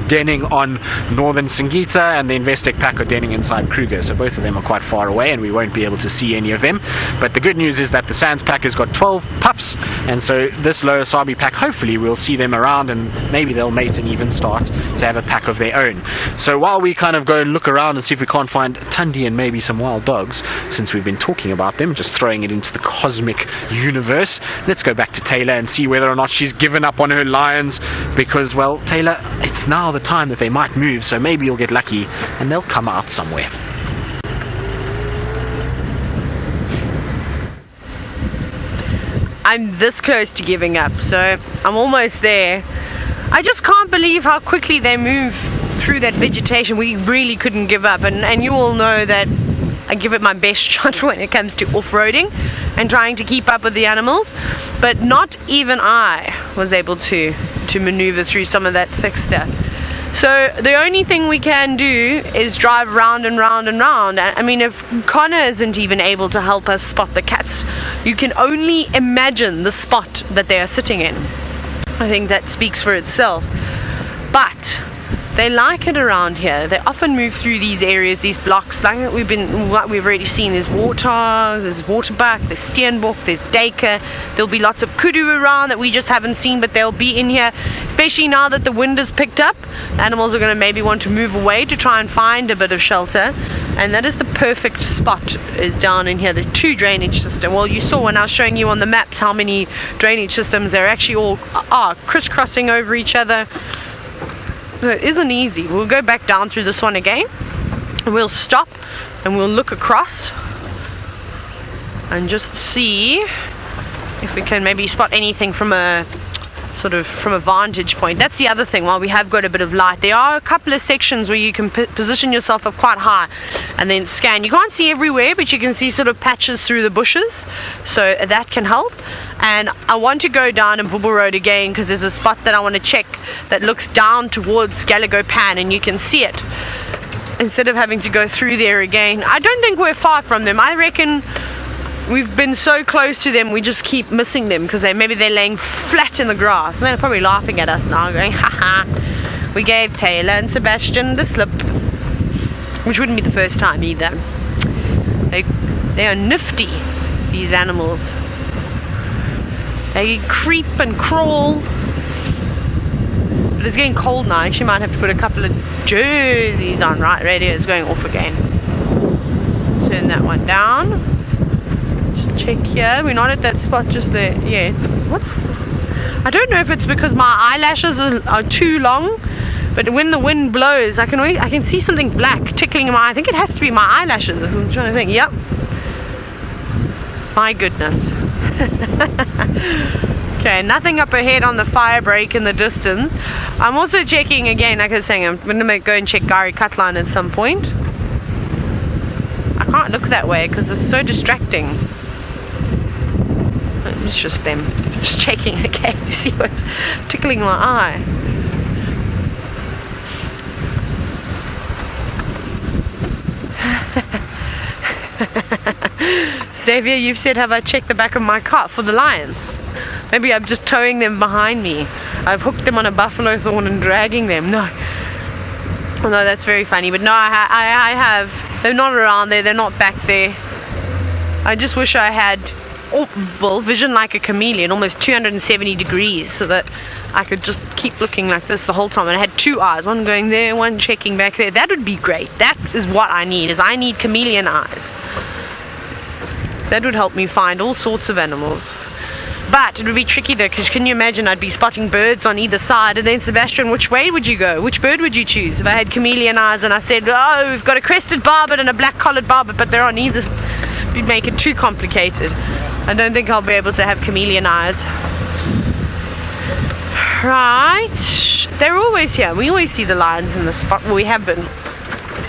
denning on northern Singita, and the Investec pack are denning inside Kruger, so both of them are quite far away and we won't be able to see any of them. But the good news is that the Sands pack has got 12 pups, and so this lower Sabi pack, hopefully we'll see them around and maybe they'll mate and even start to have a pack of their own. So while we kind of go and look around and see if we can't find Tundi and maybe some wild dogs, since we've been talking about them, just throwing it into the cosmic universe, let's go back to Taylor and see whether or not she's given up on her lions, because, well, Taylor, it's now the time that they might move, so maybe you'll get lucky and they'll come out somewhere. I'm this close to giving up, so I'm almost there. I just can't believe how quickly they move through that vegetation. We really couldn't give up, and you all know that I give it my best shot when it comes to off-roading and trying to keep up with the animals, but not even I was able to maneuver through some of that thick stuff. So the only thing we can do is drive round and round and round. I mean, if Connor isn't even able to help us spot the cats, you can only imagine the spot that they are sitting in. I think that speaks for itself. But they like it around here. They often move through these areas, these blocks, like what we've already seen. There's warthogs, there's waterbuck, there's steenbok, there's duiker. There'll be lots of kudu around that we just haven't seen, but they'll be in here, especially now that the wind has picked up. Animals are going to maybe want to move away to try and find a bit of shelter, and that is the perfect spot, is down in here. There's 2 drainage systems. Well, you saw when I was showing you on the maps how many drainage systems there actually all are crisscrossing over each other. So it isn't easy. We'll go back down through this one again. We'll stop and we'll look across and just see if we can maybe spot anything from a vantage point. That's the other thing. While we have got a bit of light, there are a couple of sections where you can position yourself up quite high and then scan. You can't see everywhere, but you can see sort of patches through the bushes, so that can help. And I want to go down Mvubu Road again, because there's a spot that I want to check that looks down towards Gallagher Pan, and you can see it instead of having to go through there again. I don't think we're far from them. I reckon we've been so close to them, we just keep missing them, because maybe they're laying flat in the grass, and they're probably laughing at us now, going, haha, we gave Taylor and Sebastian the slip, which wouldn't be the first time either. They are nifty, these animals. They creep and crawl. But it's getting cold now. I actually might have to put a couple of jerseys on. Right, radio is going off again. Let's turn that one down. Just check here. We're not at that spot just there yet. I don't know if it's because my eyelashes are too long, but when the wind blows, I can see something black tickling I think it has to be my eyelashes. I'm trying to think. Yep. My goodness. Okay, nothing up ahead on the fire break in the distance. I'm also checking again, like I was saying, I'm going to go and check Gari Cutline at some point. I can't look that way because it's so distracting. It's just them. Just checking again to see what's tickling my eye. Xavier, you've said, have I checked the back of my car for the lions? Maybe I'm just towing them behind me. I've hooked them on a buffalo thorn and dragging them. No, that's very funny. But no, I have They're not around there, they're not back there. I just wish I had vision like a chameleon, almost 270 degrees, so that I could just keep looking like this the whole time. And I had two eyes, one going there, one checking back there. That would be great. That is what I need, I need chameleon eyes. That would help me find all sorts of animals. But it would be tricky though, because can you imagine I'd be spotting birds on either side, and then Sebastian, which way would you go? Which bird would you choose? If I had chameleon eyes and I said, oh, we've got a crested barbet and a black collared barbet, but they're on either, you'd make it too complicated. I don't think I'll be able to have chameleon eyes. Right, they're always here. We always see the lions in the spot where we have been.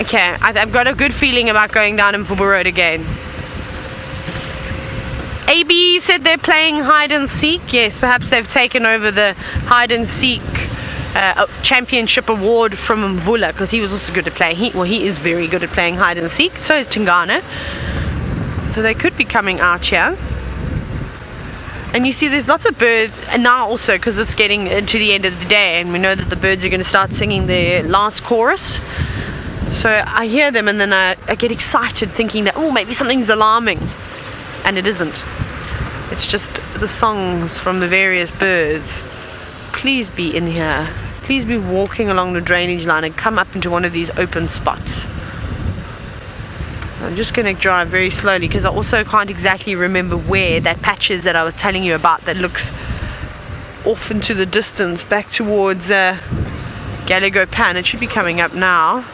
Okay, I've got a good feeling about going down Mfubu Road again. AB, you said they're playing hide and seek. Yes, perhaps they've taken over the hide and seek championship award from Mvula, because he was also good at playing. He is very good at playing hide and seek. So is Tingana. So they could be coming out here. And you see there's lots of birds, and now also because it's getting to the end of the day and we know that the birds are going to start singing their last chorus. So I hear them and then I get excited thinking that, oh, maybe something's alarming. And it isn't. It's just the songs from the various birds. Please be in here. Please be walking along the drainage line and come up into one of these open spots. I'm just going to drive very slowly because I also can't exactly remember where that patch is that I was telling you about that looks off into the distance back towards Gallego Pan. It should be coming up now.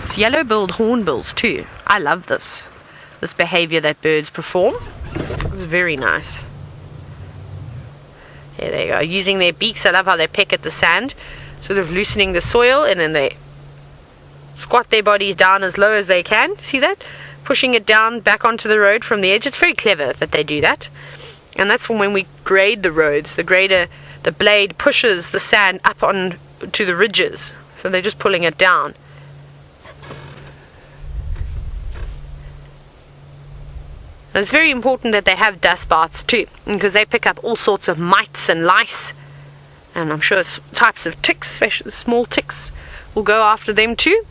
It's yellow-billed hornbills too. I love this behavior that birds perform. It's very nice. Here they go, using their beaks. I love how they peck at the sand, sort of loosening the soil, and then they squat their bodies down as low as they can. See that? Pushing it down back onto the road from the edge. It's very clever that they do that. And that's when we grade the roads. The blade pushes the sand up on to the ridges. So they're just pulling it down. And it's very important that they have dust baths too, because they pick up all sorts of mites and lice, and I'm sure types of ticks, especially small ticks, will go after them too.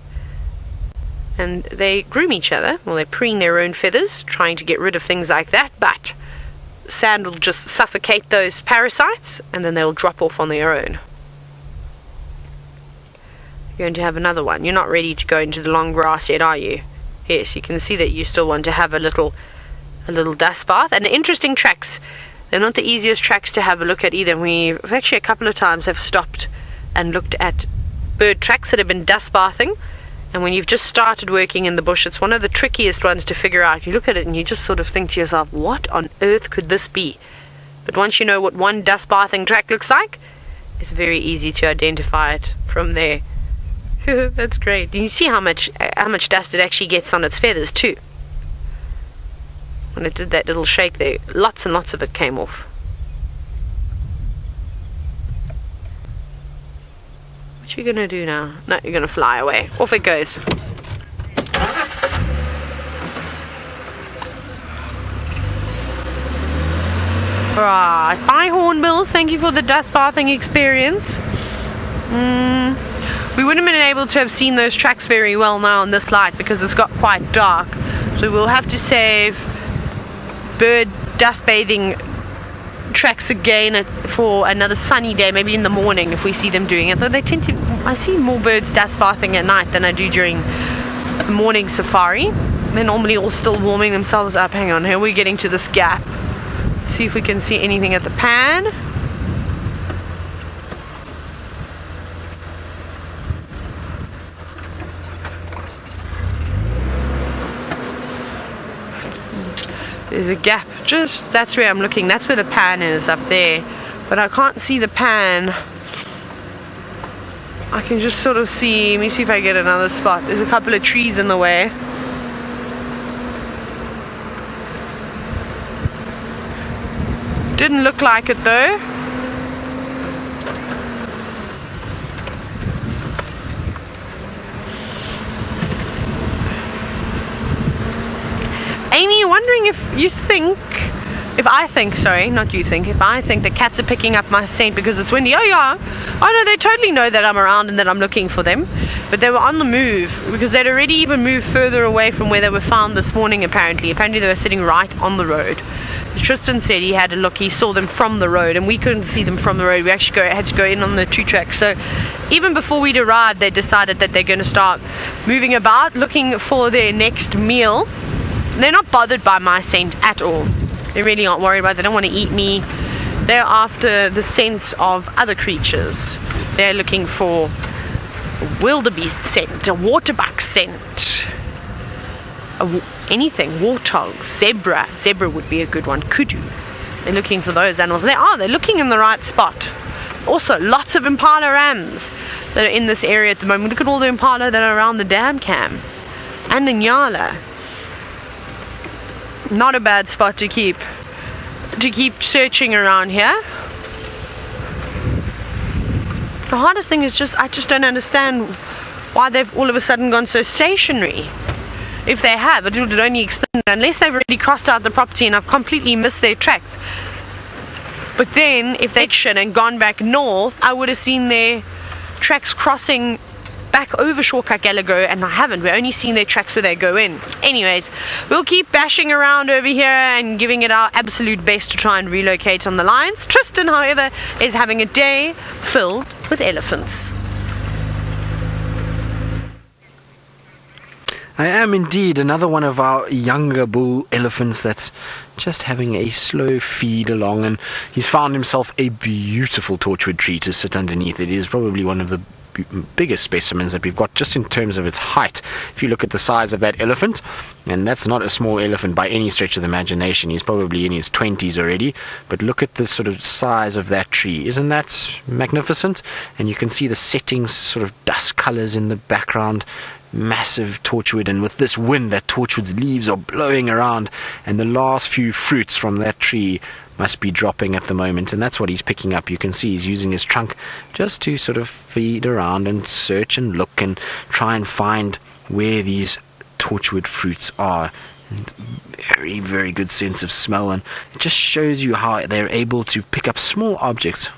And they groom each other, well, they preen their own feathers, trying to get rid of things like that, but sand will just suffocate those parasites, and then they'll drop off on their own. You're going to have another one. You're not ready to go into the long grass yet, are you? Yes, you can see that you still want to have a little dust bath. And the interesting tracks, they're not the easiest tracks to have a look at either. We've actually a couple of times have stopped and looked at bird tracks that have been dust bathing, and when you've just started working in the bush, it's one of the trickiest ones to figure out. You look at it and you just sort of think to yourself, what on earth could this be? But once you know what one dust bathing track looks like, it's very easy to identify it from there. That's great. You see how much dust it actually gets on its feathers too. When it did that little shake there, lots and lots of it came off. What you gonna do now? No, you're gonna fly away. Off it goes. Right, bye hornbills. Thank you for the dust bathing experience. We wouldn't have been able to have seen those tracks very well now in this light because it's got quite dark. So we'll have to save bird dust bathing tracks again for another sunny day, maybe in the morning if we see them doing it. Though I see more birds dust bathing at night than I do during the morning safari. They're normally all still warming themselves up. Hang on, here we're getting to this gap. See if we can see anything at the pan. There's a gap, just that's where I'm looking. That's where the pan is, up there, but I can't see the pan. I can just sort of see, let me see if I get another spot. There's a couple of trees in the way. Didn't look like it though. Amy, wondering if you think if I think that cats are picking up my scent because it's windy, oh no, they totally know that I'm around and that I'm looking for them. But they were on the move because they'd already even moved further away from where they were found this morning. Apparently they were sitting right on the road. Tristan said he had a look, he saw them from the road, and we couldn't see them from the road. We actually had to go in on the 2-track. So even before we'd arrived, they decided that they're going to start moving about, looking for their next meal. They're not bothered by my scent at all. They really aren't worried about it. They don't want to eat me. They're after the scents of other creatures. They're looking for a wildebeest scent, a waterbuck scent, anything, warthog, zebra would be a good one, kudu. They're looking for those animals. They're looking in the right spot. Also, lots of impala rams that are in this area at the moment. Look at all the impala that are around the dam cam. And the Nyala. Not a bad spot to keep searching around here. The hardest thing is I just don't understand why they've all of a sudden gone so stationary. If they have, it would only explain, unless they've already crossed out the property and I've completely missed their tracks. But then, if they'd and gone back north, I would have seen their tracks crossing back over Shortcut Gallagher, and I haven't. We're only seeing their tracks where they go in. Anyways, we'll keep bashing around over here and giving it our absolute best to try and relocate on the lines. Tristan, however, is having a day filled with elephants. I am indeed another one of our younger bull elephants that's just having a slow feed along, and he's found himself a beautiful torchwood tree to sit underneath. It is probably one of the biggest specimens that we've got just in terms of its height. If you look at the size of that elephant, and that's not a small elephant by any stretch of the imagination, he's probably in his 20s already, but look at the sort of size of that tree. Isn't that magnificent? And you can see the settings, sort of dust colors in the background. Massive torchwood, and with this wind, that torchwood's leaves are blowing around, and the last few fruits from that tree must be dropping at the moment, and that's what he's picking up. You can see he's using his trunk just to sort of feed around and search and look and try and find where these torchwood fruits are. And very, very good sense of smell, and it just shows you how they're able to pick up small objects.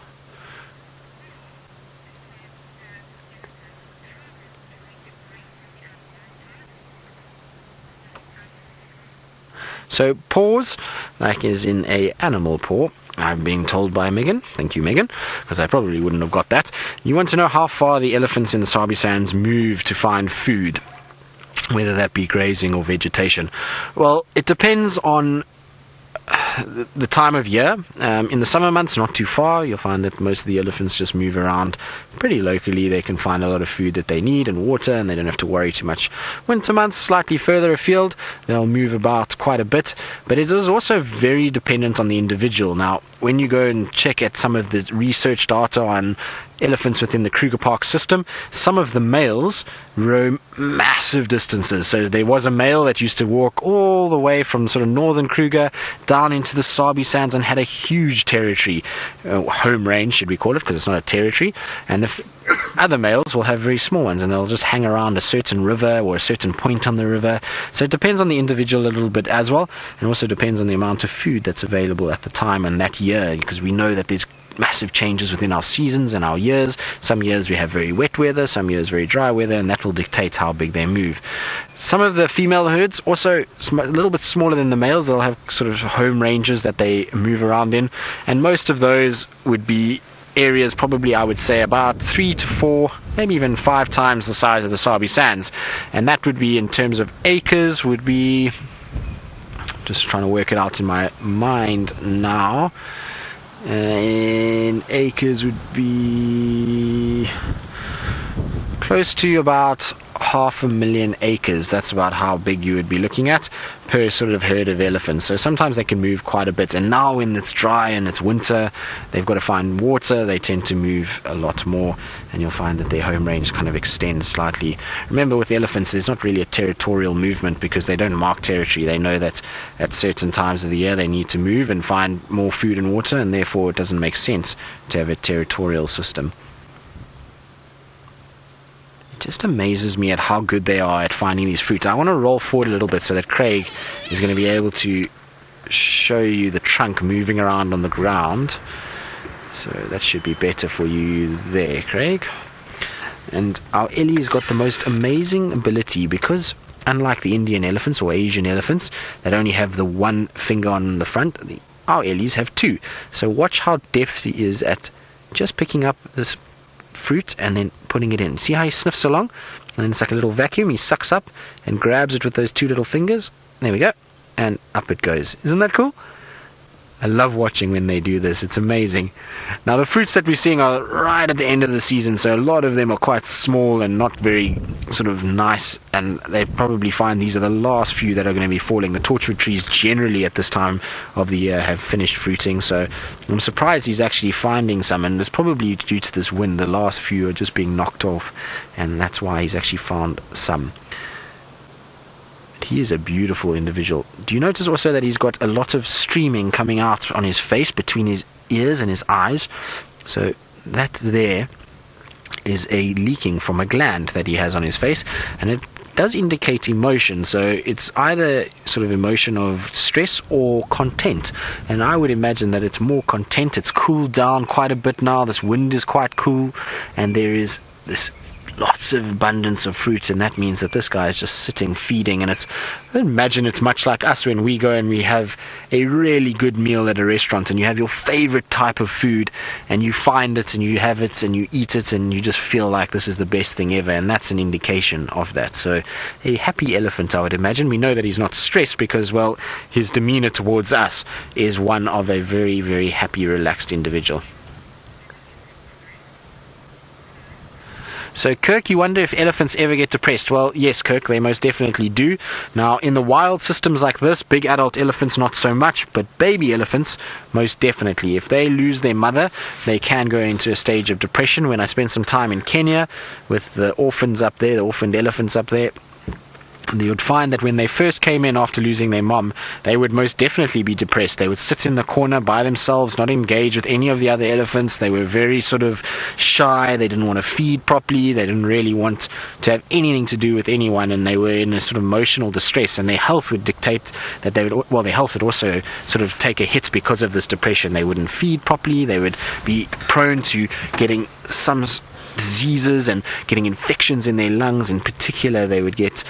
So paws, like is in a animal paw. I'm being told by Megan. Thank you, Megan, because I probably wouldn't have got that. You want to know how far the elephants in the Sabi Sands move to find food, whether that be grazing or vegetation. Well, it depends on the time of year. In the summer months, not too far. You'll find that most of the elephants just move around pretty locally. They can find a lot of food that they need and water, and they don't have to worry too much. Winter months, slightly further afield, they'll move about quite a bit, but it is also very dependent on the individual. Now, when you go and check at some of the research data on elephants within the Kruger Park system, some of the males roam massive distances. So there was a male that used to walk all the way from sort of northern Kruger down into the Sabi Sands and had a huge territory, home range should we call it, because it's not a territory, and the other males will have very small ones, and they'll just hang around a certain river or a certain point on the river. So it depends on the individual a little bit as well, and also depends on the amount of food that's available at the time and that year, because we know that there's massive changes within our seasons and our years. Some years we have very wet weather, some years very dry weather, and that will dictate how big they move. Some of the female herds also a little bit smaller than the males. They'll have sort of home ranges that they move around in, and most of those would be areas probably, I would say, about 3 to 4, maybe even 5 times the size of the Sabi Sands, and that would be in terms of acres, would be, just trying to work it out in my mind now, and acres would be close to about 500,000 acres. That's about how big you would be looking at per sort of herd of elephants. So sometimes they can move quite a bit, and now when it's dry and it's winter, they've got to find water, they tend to move a lot more, and you'll find that their home range kind of extends slightly. Remember, with elephants, there's not really a territorial movement because they don't mark territory. They know that at certain times of the year they need to move and find more food and water, and therefore it doesn't make sense to have a territorial system. Just amazes me at how good they are at finding these fruits. I want to roll forward a little bit so that Craig is going to be able to show you the trunk moving around on the ground. So that should be better for you there, Craig. And our Ellie's got the most amazing ability, because unlike the Indian elephants or Asian elephants that only have the one finger on the front, our Ellies have two. So watch how deft he is at just picking up this fruit and then putting it in. See how he sniffs along? And then it's like a little vacuum. He sucks up and grabs it with those two little fingers. There we go. And up it goes. Isn't that cool? I love watching when they do this. It's amazing. Now, the fruits that we're seeing are right at the end of the season, so a lot of them are quite small and not very sort of nice, and they probably find these are the last few that are going to be falling. The torchwood trees generally at this time of the year have finished fruiting, so I'm surprised he's actually finding some, and it's probably due to this wind. The last few are just being knocked off, and that's why he's actually found some. He is a beautiful individual. Do you notice also that he's got a lot of streaming coming out on his face between his ears and his eyes? So that there is a leaking from a gland that he has on his face, and it does indicate emotion. So it's either sort of emotion of stress or content, and I would imagine that it's more content. It's cooled down quite a bit now. This wind is quite cool, and there is this lots of abundance of fruit, and that means that this guy is just sitting feeding. And I imagine it's much like us when we go and we have a really good meal at a restaurant, and you have your favorite type of food and you find it and you have it and you eat it and you just feel like this is the best thing ever, and that's an indication of that. So a happy elephant, I would imagine. We know that he's not stressed because, well, his demeanor towards us is one of a very, very happy, relaxed individual. So, Kirk, you wonder if elephants ever get depressed. Well, yes, Kirk, they most definitely do. Now, in the wild systems like this, big adult elephants, not so much, but baby elephants, most definitely. If they lose their mother, they can go into a stage of depression. When I spent some time in Kenya with the orphans up there, the orphaned elephants up there, you would find that when they first came in after losing their mom, they would most definitely be depressed. They would sit in the corner by themselves, not engage with any of the other elephants. They were very sort of shy. They didn't want to feed properly. They didn't really want to have anything to do with anyone, and they were in a sort of emotional distress, and their health would dictate that they would, well, their health would also sort of take a hit because of this depression. They wouldn't feed properly. They would be prone to getting some diseases and getting infections in their lungs. In particular, they would get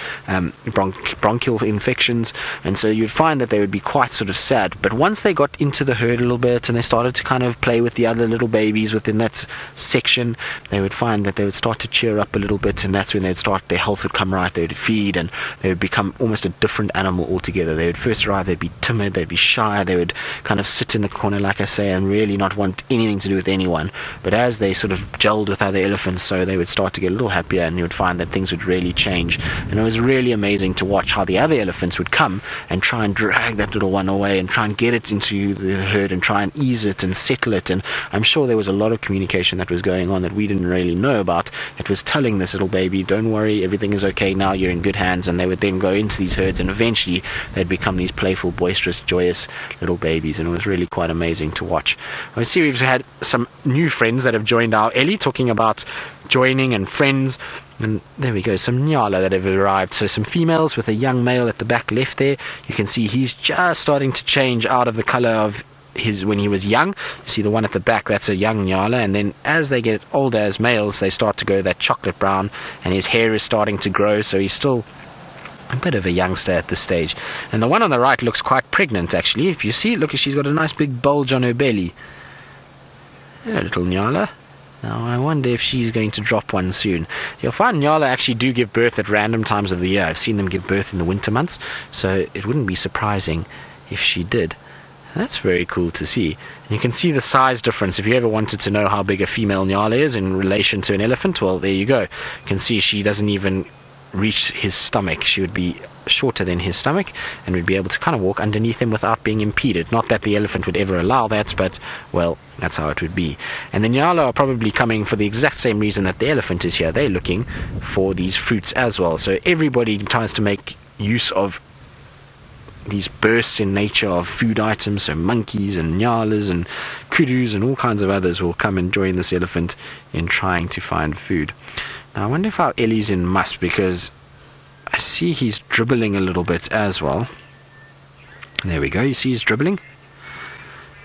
bronchial infections, and so you'd find that they would be quite sort of sad. But once they got into the herd a little bit and they started to kind of play with the other little babies within that section, they would find that they would start to cheer up a little bit, and that's when they'd start, their health would come right. They would feed, and they would become almost a different animal altogether. They would first arrive, they'd be timid, they'd be shy, they would kind of sit in the corner, like I say, and really not want anything to do with anyone. But as they sort of gelled with other elephants, so they would start to get a little happier, and you would find that things would really change. And it was really amazing to watch how the other elephants would come and try and drag that little one away and try and get it into the herd and try and ease it and settle it. And I'm sure there was a lot of communication that was going on that we didn't really know about, that was telling this little baby, don't worry, everything is okay now, you're in good hands. And they would then go into these herds, and eventually they'd become these playful, boisterous, joyous little babies, and it was really quite amazing to watch. I see we've had some new friends that have joined our Ellie, talking about joining and friends, and there we go, some Nyala that have arrived. So some females with a young male at the back left there. You can see he's just starting to change out of the color of his when he was young. You see the one at the back, that's a young Nyala, and then as they get older as males, they start to go that chocolate brown, and his hair is starting to grow, so he's still a bit of a youngster at this stage. And the one on the right looks quite pregnant, actually. If you see, look, she's got a nice big bulge on her belly. Yeah, little Nyala. Now, I wonder if she's going to drop one soon. You'll find Nyala actually do give birth at random times of the year. I've seen them give birth in the winter months, so it wouldn't be surprising if she did. That's very cool to see. And you can see the size difference. If you ever wanted to know how big a female Nyala is in relation to an elephant, well, there you go. You can see she doesn't even reach his stomach. She would be shorter than his stomach and would be able to kind of walk underneath him without being impeded. Not that the elephant would ever allow that, but, well, that's how it would be. And the Nyala are probably coming for the exact same reason that the elephant is here. They're looking for these fruits as well. So everybody tries to make use of these bursts in nature of food items. So monkeys and Nyalas and kudus and all kinds of others will come and join this elephant in trying to find food. Now I wonder if our Ellie's in must, because I see he's dribbling a little bit as well. There we go, you see he's dribbling.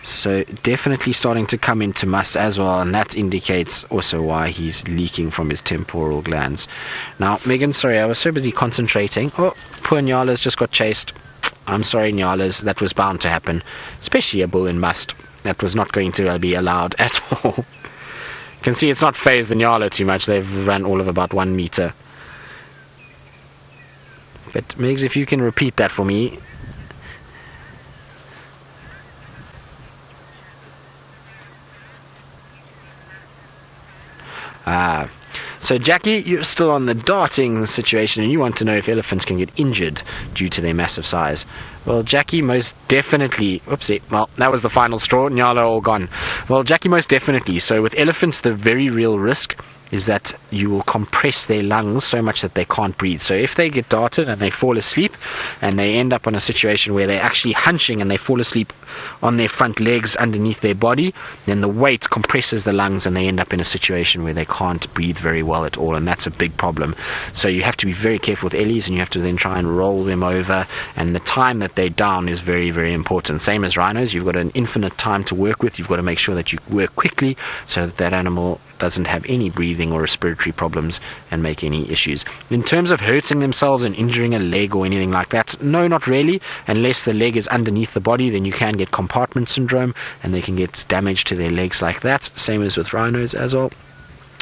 So definitely starting to come into must as well, and that indicates also why he's leaking from his temporal glands. Now, Megan, sorry, I was so busy concentrating. Oh, poor Nyalas just got chased. I'm sorry, Nyalas, that was bound to happen, especially a bull in must. That was not going to be allowed at all. You can see it's not phased the Nyala too much. They've run all of about 1 meter. But Megs, if you can repeat that for me. So Jackie, you're still on the darting situation, and you want to know if elephants can get injured due to their massive size. Well, Jackie, most definitely. Oopsie. Well, that was the final straw. Nyala all gone. Well, Jackie, most definitely. So with elephants, the very real risk is that you will compress their lungs so much that they can't breathe. So if they get darted and they fall asleep and they end up in a situation where they're actually hunching and they fall asleep on their front legs underneath their body, then the weight compresses the lungs and they end up in a situation where they can't breathe very well at all, and that's a big problem. So you have to be very careful with Ellies, and you have to then try and roll them over, and the time that they're down is very, very important. Same as rhinos, you've got an infinite time to work with. You've got to make sure that you work quickly so that that animal doesn't have any breathing or respiratory problems and make any issues. In terms of hurting themselves and injuring a leg or anything like that, no, not really. Unless the leg is underneath the body, then you can get compartment syndrome and they can get damage to their legs like that. Same as with rhinos as well.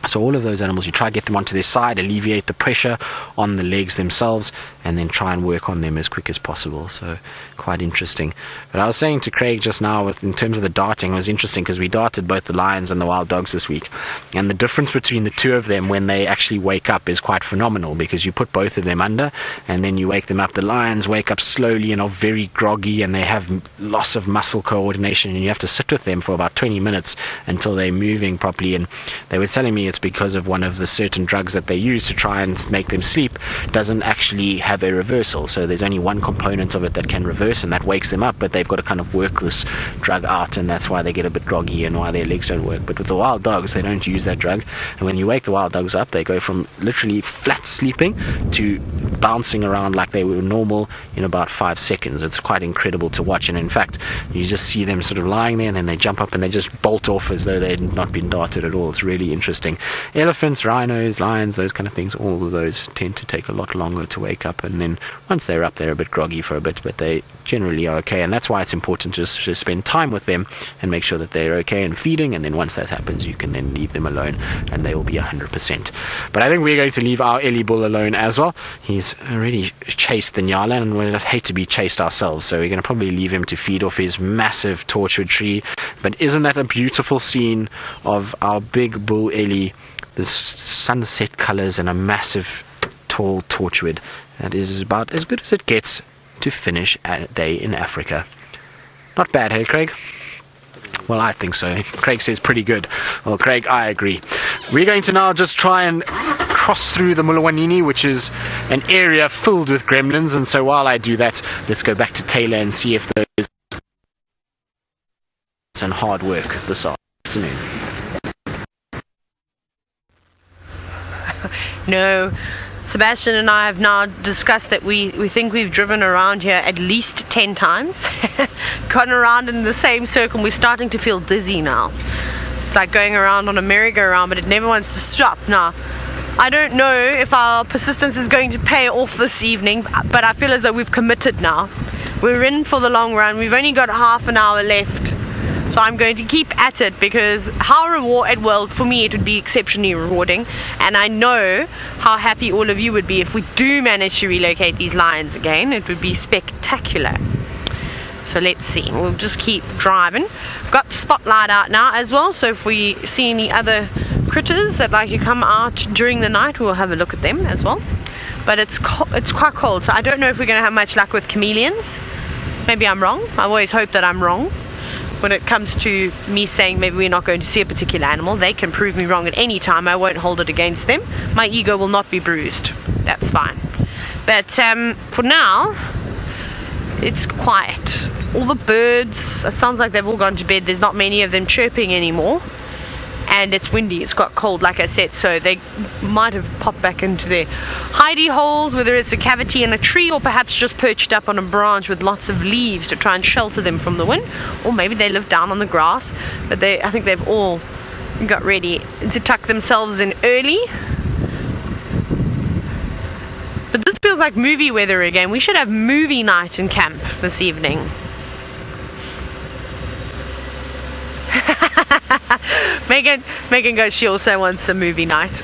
So all of those animals, you try to get them onto their side, alleviate the pressure on the legs themselves, and then try and work on them as quick as possible. So quite interesting. But I was saying to Craig just now, in terms of the darting, it was interesting because we darted both the lions and the wild dogs this week, and the difference between the two of them when they actually wake up is quite phenomenal, because you put both of them under and then you wake them up. The lions wake up slowly and are very groggy, and they have loss of muscle coordination, and you have to sit with them for about 20 minutes until they're moving properly. And they were telling me it's because of one of the certain drugs that they use to try and make them sleep doesn't actually have a reversal. So there's only one component of it that can reverse, and that wakes them up, but they've got to kind of work this drug out, and that's why they get a bit groggy and why their legs don't work. But with the wild dogs, they don't use that drug, and when you wake the wild dogs up, they go from literally flat sleeping to bouncing around like they were normal in about 5 seconds. It's quite incredible to watch, and in fact you just see them sort of lying there and then they jump up and they just bolt off as though they'd not been darted at all. It's really interesting. Elephants, rhinos, lions, those kind of things, all of those tend to take a lot longer to wake up, and then once they're up, they're a bit groggy for a bit, but they generally are okay. And that's why it's important just to spend time with them and make sure that they're okay and feeding, and then once that happens, you can then leave them alone and they will be 100%. But I think we're going to leave our Ellie bull alone as well. He's already chased the Nyala, and we'd hate to be chased ourselves, so we're going to probably leave him to feed off his massive torchwood tree. But isn't that a beautiful scene of our big bull Ellie, the sunset colors and a massive tall torchwood? That is about as good as it gets to finish a day in Africa. Not bad, hey Craig? Well, I think so. Craig says pretty good. Well, Craig, I agree. We're going to now just try and cross through the Mulawanini, which is an area filled with gremlins, and so while I do that, let's go back to Taylor and see if there's some hard work this afternoon. No. Sebastian and I have now discussed that we think we've driven around here at least 10 times. Gone around in the same circle, and we're starting to feel dizzy now. It's like going around on a merry-go-round, but it never wants to stop. Now, I don't know if our persistence is going to pay off this evening, but I feel as though we've committed now. We're in for the long run. We've only got half an hour left. So I'm going to keep at it, because for me it would be exceptionally rewarding, and I know how happy all of you would be if we do manage to relocate these lions again. It would be spectacular. So let's see, we'll just keep driving. Got the spotlight out now as well, so if we see any other critters that like to come out during the night, we'll have a look at them as well. But it's quite cold, so I don't know if we're going to have much luck with chameleons. Maybe I'm wrong. I always hope that I'm wrong when it comes to me saying maybe we're not going to see a particular animal. They can prove me wrong at any time. I won't hold it against them. My ego will not be bruised. That's fine. But for now, it's quiet. All the birds, it sounds like they've all gone to bed. There's not many of them chirping anymore. and it's windy, it's got cold like I said, so they might have popped back into their hidey holes, whether it's a cavity in a tree or perhaps just perched up on a branch with lots of leaves to try and shelter them from the wind, or maybe they live down on the grass. But I think they've all got ready to tuck themselves in early. But this feels like movie weather again. We should have movie night in camp this evening. Megan goes, she also wants a movie night.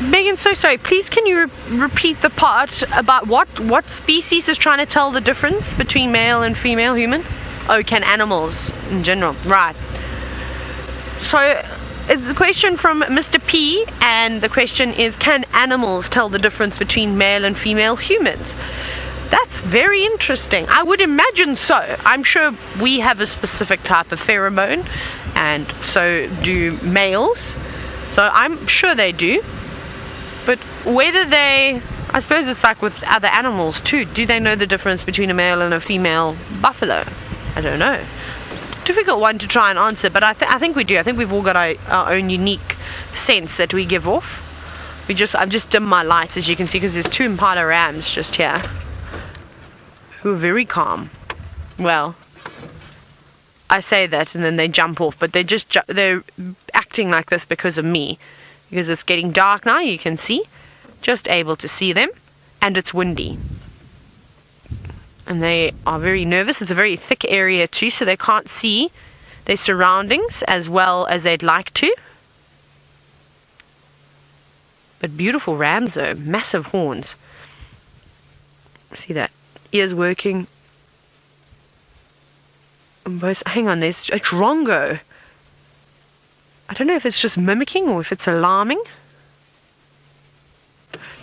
Megan, so sorry, please can you repeat the part about what species is trying to tell the difference between male and female human? Oh, can animals in general, right. So it's a question from Mr. P, and the question is, can animals tell the difference between male and female humans? That's very interesting. I would imagine so. I'm sure we have a specific type of pheromone, and so do males. So I'm sure they do. But whether I suppose it's like with other animals too. Do they know the difference between a male and a female buffalo? I don't know. Difficult one to try and answer, but I think we do. I think we've all got our own unique sense that we give off. I've just dimmed my lights, as you can see, because there's 2 impala rams just here who are very calm. Well, I say that and then they jump off, but they're acting like this because of me, because it's getting dark now. You can see, just able to see them, and it's windy. And they are very nervous. It's a very thick area too, so they can't see their surroundings as well as they'd like to. But beautiful rams though, massive horns. See that? Ears working. Hang on, there's a drongo. I don't know if it's just mimicking or if it's alarming.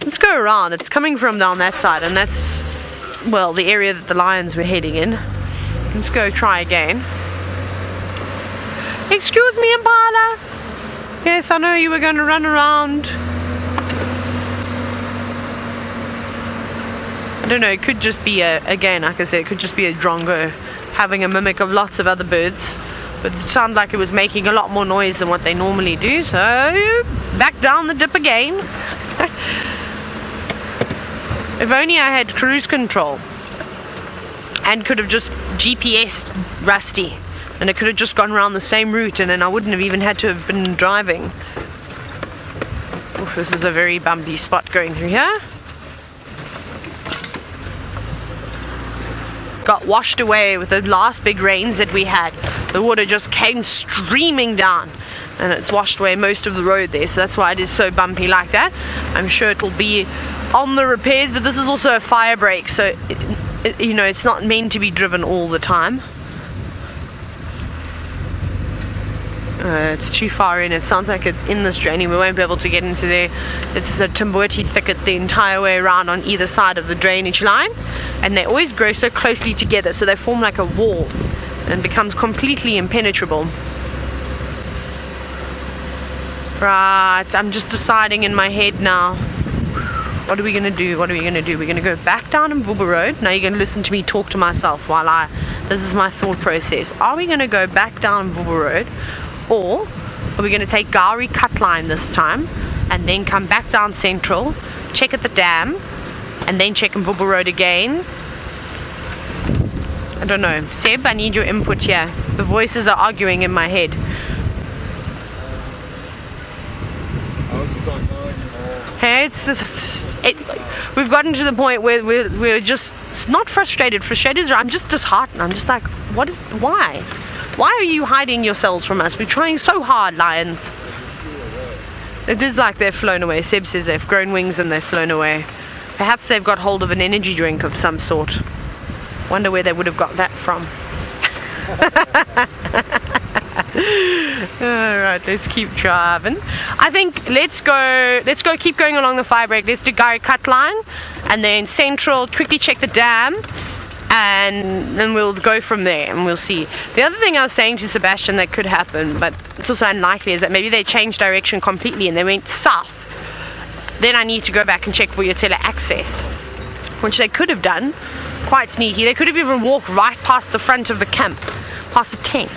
Let's go around. It's coming from down that side, and that's, well, the area that the lions were heading in. Let's go try again. Excuse me, Impala. Yes, I know you were going to run around. I don't know, it could just be again, like I said, it could just be a drongo having a mimic of lots of other birds. But it sounded like it was making a lot more noise than what they normally do, so back down the dip again. If only I had cruise control and could have just GPS'd Rusty, and it could have just gone around the same route, and then I wouldn't have even had to have been driving. Oof, this is a very bumpy spot going through here. Got washed away with the last big rains that we had. The water just came streaming down, and it's washed away most of the road there, so that's why it is so bumpy like that. I'm sure it'll be on the repairs, but this is also a fire break, so you know, it's not meant to be driven all the time. It's too far in. It sounds like it's in this drain. We won't be able to get into there. It's a Timbuti thicket the entire way around on either side of the drainage line, and they always grow so closely together, so they form like a wall and becomes completely impenetrable. Right, I'm just deciding in my head now, what are we going to do? What are we going to do? We're going to go back down Mvubu Road. Now you're going to listen to me talk to myself while this is my thought process. Are we going to go back down Mvubu Road, or are we going to take Gowrie Cut Line this time and then come back down Central, check at the dam, and then check Mvubu Road again? I don't know. Seb, I need your input here. The voices are arguing in my head. Hey, we've gotten to the point where we're just not frustrated. I'm just disheartened. I'm just like, why? Why are you hiding yourselves from us? We're trying so hard, lions. It is like they've flown away. Seb says they've grown wings and they've flown away. Perhaps they've got hold of an energy drink of some sort. Wonder where they would have got that from. Alright, let's keep driving. I think let's go keep going along the fire break. Let's do Gowrie Cut Line and then Central, quickly check the dam, and then we'll go from there and we'll see. The other thing I was saying to Sebastian that could happen, but it's also unlikely, is that maybe they changed direction completely and they went south. Then I need to go back and check for your tele access. which they could have done. Quite sneaky. They could have even walked right past the front of the camp, past the tent.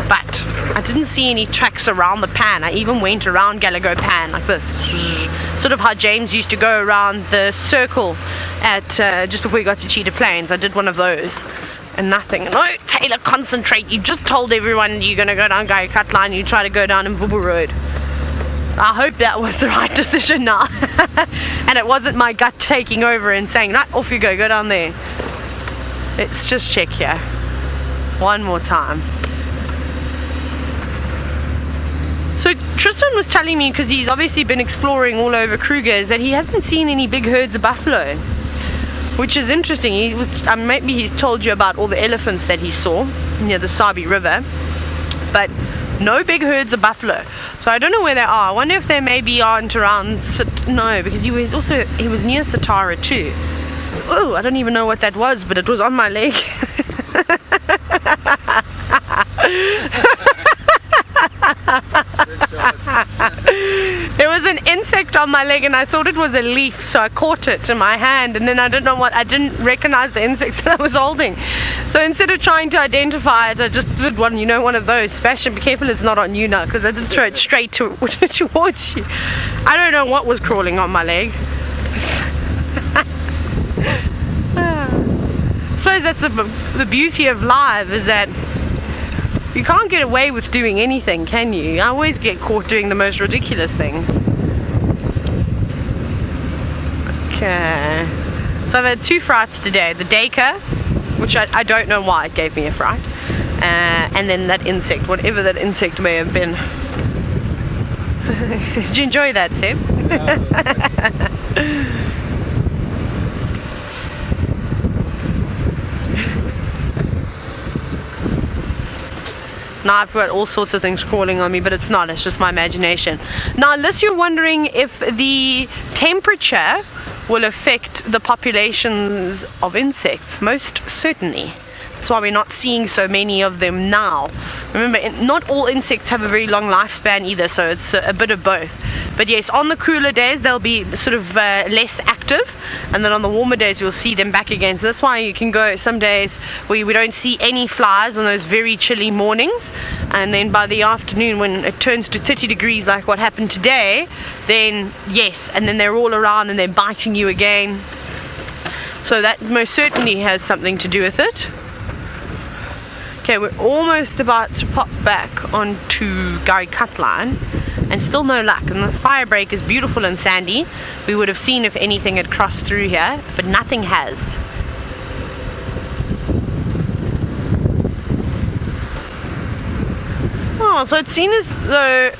But I didn't see any tracks around the pan. I even went around Gallagher Pan like this. Sort of how James used to go around the circle at just before he got to Cheetah Plains. I did one of those. And nothing. No, Taylor, concentrate. You just told everyone you're going to go down Gary Cut Line. You try to go down in Vubu Road. I hope that was the right decision now. And it wasn't my gut taking over and saying, right, off you go down there. Let's just check here. One more time. So Tristan was telling me, because he's obviously been exploring all over Kruger, is that he hasn't seen any big herds of buffalo. Which is interesting. He was maybe he's told you about all the elephants that he saw near the Sabi River, but no big herds of buffalo. So I don't know where they are. I wonder if they maybe aren't around. No, because he was near Satara too. Oh, I don't even know what that was, but it was on my leg. There was an insect on my leg and I thought it was a leaf, so I caught it in my hand, and then I didn't recognize the insects that I was holding. So instead of trying to identify it, I just did one of those. Sebastian, be careful it's not on you now, because I did throw it straight towards you. I don't know what was crawling on my leg. I suppose that's the beauty of live, is that you can't get away with doing anything, can you? I always get caught doing the most ridiculous things. Okay. So I've had 2 frights today. The Dacre, which I don't know why it gave me a fright. And then that insect, whatever that insect may have been. Did you enjoy that, Seb? Yeah. Now I've got all sorts of things crawling on me, but it's not, it's just my imagination. Now, unless you're wondering if the temperature will affect the populations of insects, most certainly. That's why we're not seeing so many of them now. Remember, not all insects have a very long lifespan either, so it's a bit of both. But yes, on the cooler days they'll be sort of less active, and then on the warmer days you'll see them back again. So that's why you can go some days where we don't see any flies on those very chilly mornings, and then by the afternoon when it turns to 30 degrees like what happened today, then yes, and then they're all around and they're biting you again. So that most certainly has something to do with it. Okay, we're almost about to pop back onto Gary Cut Line, and still no luck. And the fire break is beautiful and sandy. We would have seen if anything had crossed through here, but nothing has. Oh, so it seems as though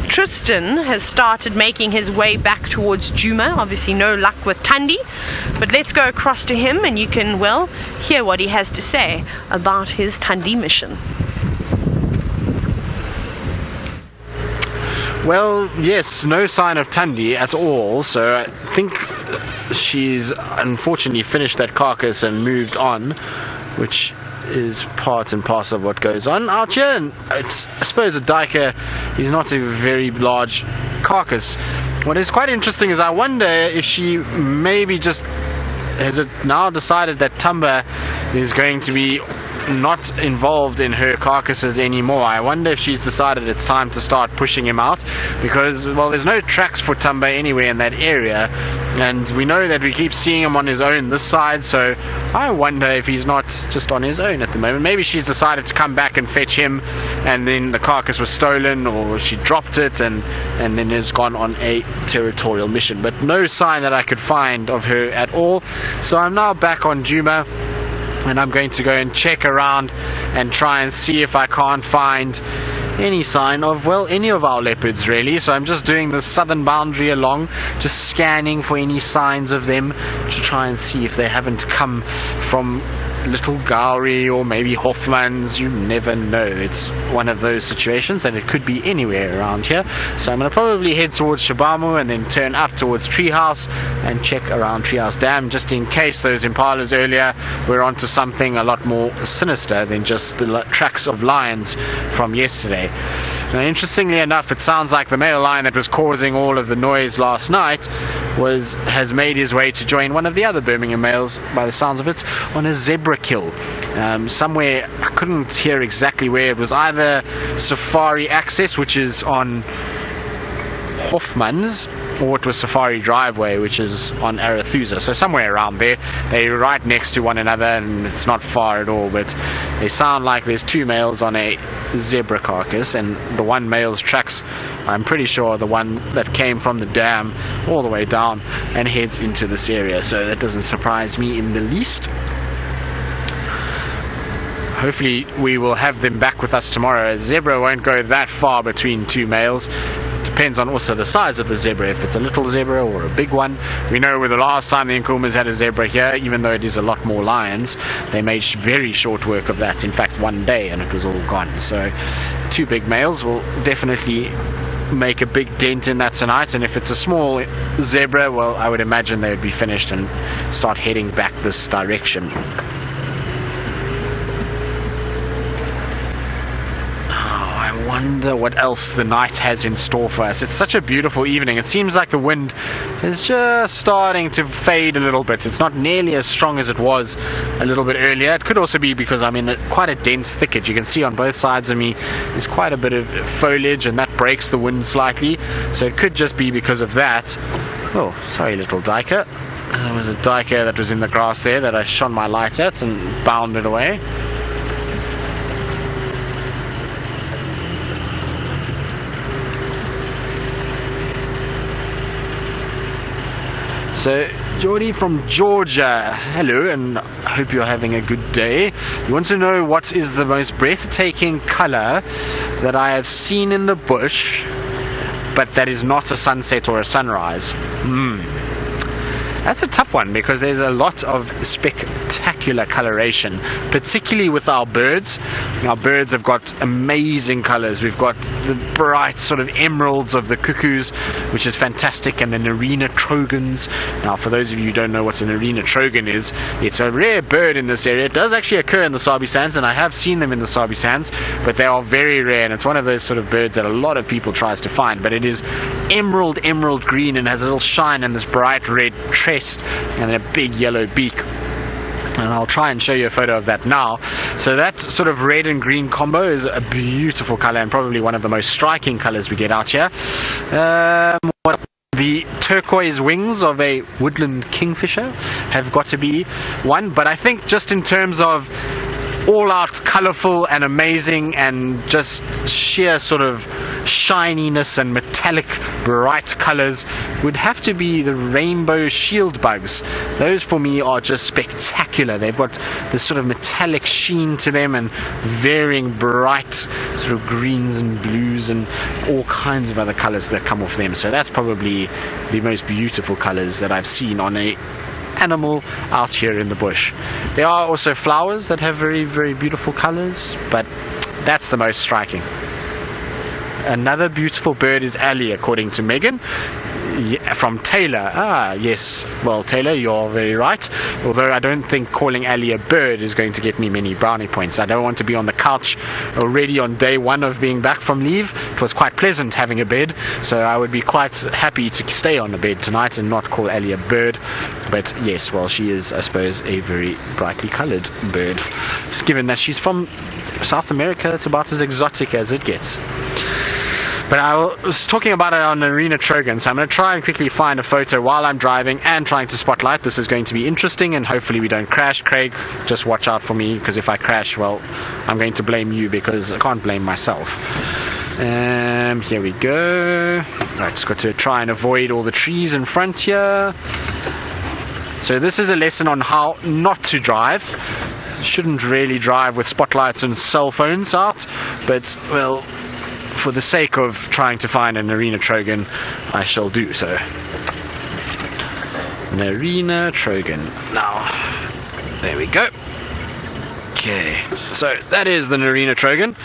Tristan has started making his way back towards Djuma. Obviously no luck with Tundi, but let's go across to him and you can, well, hear what he has to say about his Tundi mission. Well, yes, no sign of Tundi at all, so I think she's unfortunately finished that carcass and moved on, which is part and parcel of what goes on out here. And it's, I suppose, a duiker is not a very large carcass. What is quite interesting is I wonder if she maybe just has now decided that Tumba is going to be not involved in her carcasses anymore. I wonder if she's decided it's time to start pushing him out, because, well, there's no tracks for Tumba anywhere in that area, and we know that we keep seeing him on his own this side, so I wonder if he's not just on his own at the moment. Maybe she's decided to come back and fetch him, and then the carcass was stolen, or she dropped it and then has gone on a territorial mission, but no sign that I could find of her at all. So I'm now back on Djuma, and I'm going to go and check around and try and see if I can't find any sign of, well, any of our leopards really. So I'm just doing the southern boundary along, just scanning for any signs of them to try and see if they haven't come from Little Gowrie or maybe Hoffman's. You never know. It's one of those situations, and it could be anywhere around here. So I'm going to probably head towards Shabamu and then turn up towards Treehouse and check around Treehouse Dam, just in case those impalas earlier were onto something a lot more sinister than just the tracks of lions from yesterday. Now, interestingly enough, it sounds like the male lion that was causing all of the noise last night has made his way to join one of the other Birmingham males, by the sounds of it, on a zebra kill. Somewhere, I couldn't hear exactly where. It was either Safari Access, which is on Hoffman's, or it was Safari Driveway, which is on Arethusa. So somewhere around there. They're right next to one another, and it's not far at all, but they sound like there's two males on a zebra carcass, and the one male's tracks, I'm pretty sure, the one that came from the dam all the way down and heads into this area. So that doesn't surprise me in the least. Hopefully we will have them back with us tomorrow. A zebra won't go that far between two males. Depends on also the size of the zebra, if it's a little zebra or a big one. We know with the last time the Nkumas had a zebra here, even though it is a lot more lions, they made very short work of that. In fact, one day and it was all gone. So two big males will definitely make a big dent in that tonight. And if it's a small zebra, well, I would imagine they would be finished and start heading back this direction. I wonder what else the night has in store for us. It's such a beautiful evening. It seems like the wind is just starting to fade a little bit. It's not nearly as strong as it was a little bit earlier. It could also be because I'm in quite a dense thicket. You can see on both sides of me there's quite a bit of foliage, and that breaks the wind slightly. So it could just be because of that. Oh, sorry, little duiker. There was a duiker that was in the grass there that I shone my light at and bounded away. So, Geordie from Georgia, hello, and I hope you're having a good day. You want to know what is the most breathtaking colour that I have seen in the bush, but that is not a sunset or a sunrise? That's a tough one, because there's a lot of spectacular coloration, particularly with our birds. Our birds have got amazing colours. We've got the bright sort of emeralds of the cuckoos, which is fantastic, and the Narina trogons. Now, for those of you who don't know what an Narina trogon is, it's a rare bird in this area. It does actually occur in the Sabi Sands, and I have seen them in the Sabi Sands, but they are very rare, and it's one of those sort of birds that a lot of people tries to find. But it is emerald green, and has a little shine and this bright red tress and a big yellow beak. And I'll try and show you a photo of that now. So that sort of red and green combo is a beautiful color, and probably one of the most striking colors we get out here. The turquoise wings of a woodland kingfisher have got to be one, but I think just in terms of all out colorful and amazing and just sheer sort of shininess and metallic bright colors would have to be the rainbow shield bugs. Those for me are just spectacular. They've got this sort of metallic sheen to them and varying bright sort of greens and blues and all kinds of other colors that come off them. So that's probably the most beautiful colors that I've seen on a animal out here in the bush. There are also flowers that have very, very beautiful colors, but that's the most striking. Another beautiful bird is Ellie, according to Megan, from Taylor. Yes, well, Taylor, you're very right, although I don't think calling Ellie a bird is going to get me many brownie points. I don't want to be on the couch already on day one of being back from leave. It was quite pleasant having a bed, so I would be quite happy to stay on the bed tonight and not call Ellie a bird. But yes, well, she is, I suppose, a very brightly coloured bird. Just given that she's from South America, it's about as exotic as it gets. But I was talking about it on Narina trogon, so I'm going to try and quickly find a photo while I'm driving and trying to spotlight. This is going to be interesting, and hopefully we don't crash. Craig, just watch out for me, because if I crash, well, I'm going to blame you, because I can't blame myself. Here we go. Right, just got to try and avoid all the trees in front here. So this is a lesson on how not to drive. Shouldn't really drive with spotlights and cell phones out, but, well, for the sake of trying to find a Narina trogon, I shall do so. Narina trogon. Now, there we go. Okay, so that is the Narina trogon,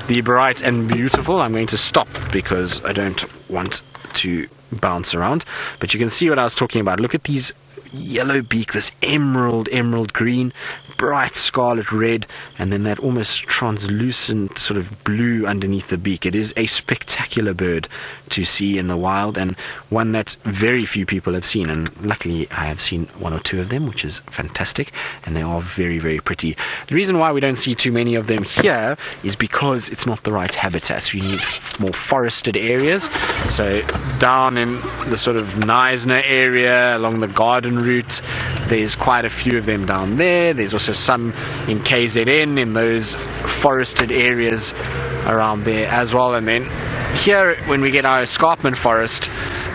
the bright and beautiful. I'm going to stop because I don't want to bounce around, but you can see what I was talking about. Look at these yellow beak, this emerald green, bright scarlet red, and then that almost translucent sort of blue underneath the beak. It is a spectacular bird to see in the wild, and one that very few people have seen, and luckily I have seen one or two of them, which is fantastic, and they are very, very pretty. The reason why we don't see too many of them here is because it's not the right habitat. You need more forested areas. So down in the sort of Neisner area along the garden route, there's quite a few of them down there. There's also some in KZN in those forested areas around there as well. And then here, when we get our escarpment forest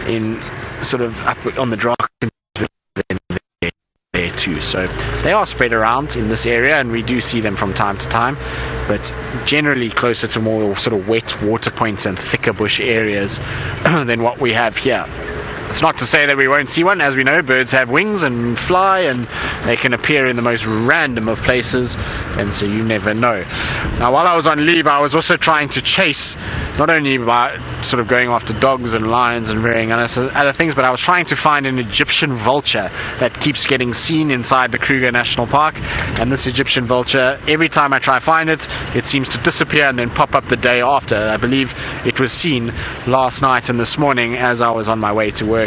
in sort of up on the Drakensberg, there too. So they are spread around in this area, and we do see them from time to time, but generally closer to more sort of wet water points and thicker bush areas than what we have here. It's not to say that we won't see one. As we know, birds have wings and fly, and they can appear in the most random of places, and so you never know. Now, while I was on leave, I was also trying to chase, not only by sort of going after dogs and lions and varying other things, but I was trying to find an Egyptian vulture that keeps getting seen inside the Kruger National Park. And this Egyptian vulture, every time I try to find it, it seems to disappear and then pop up the day after. I believe it was seen last night and this morning as I was on my way to work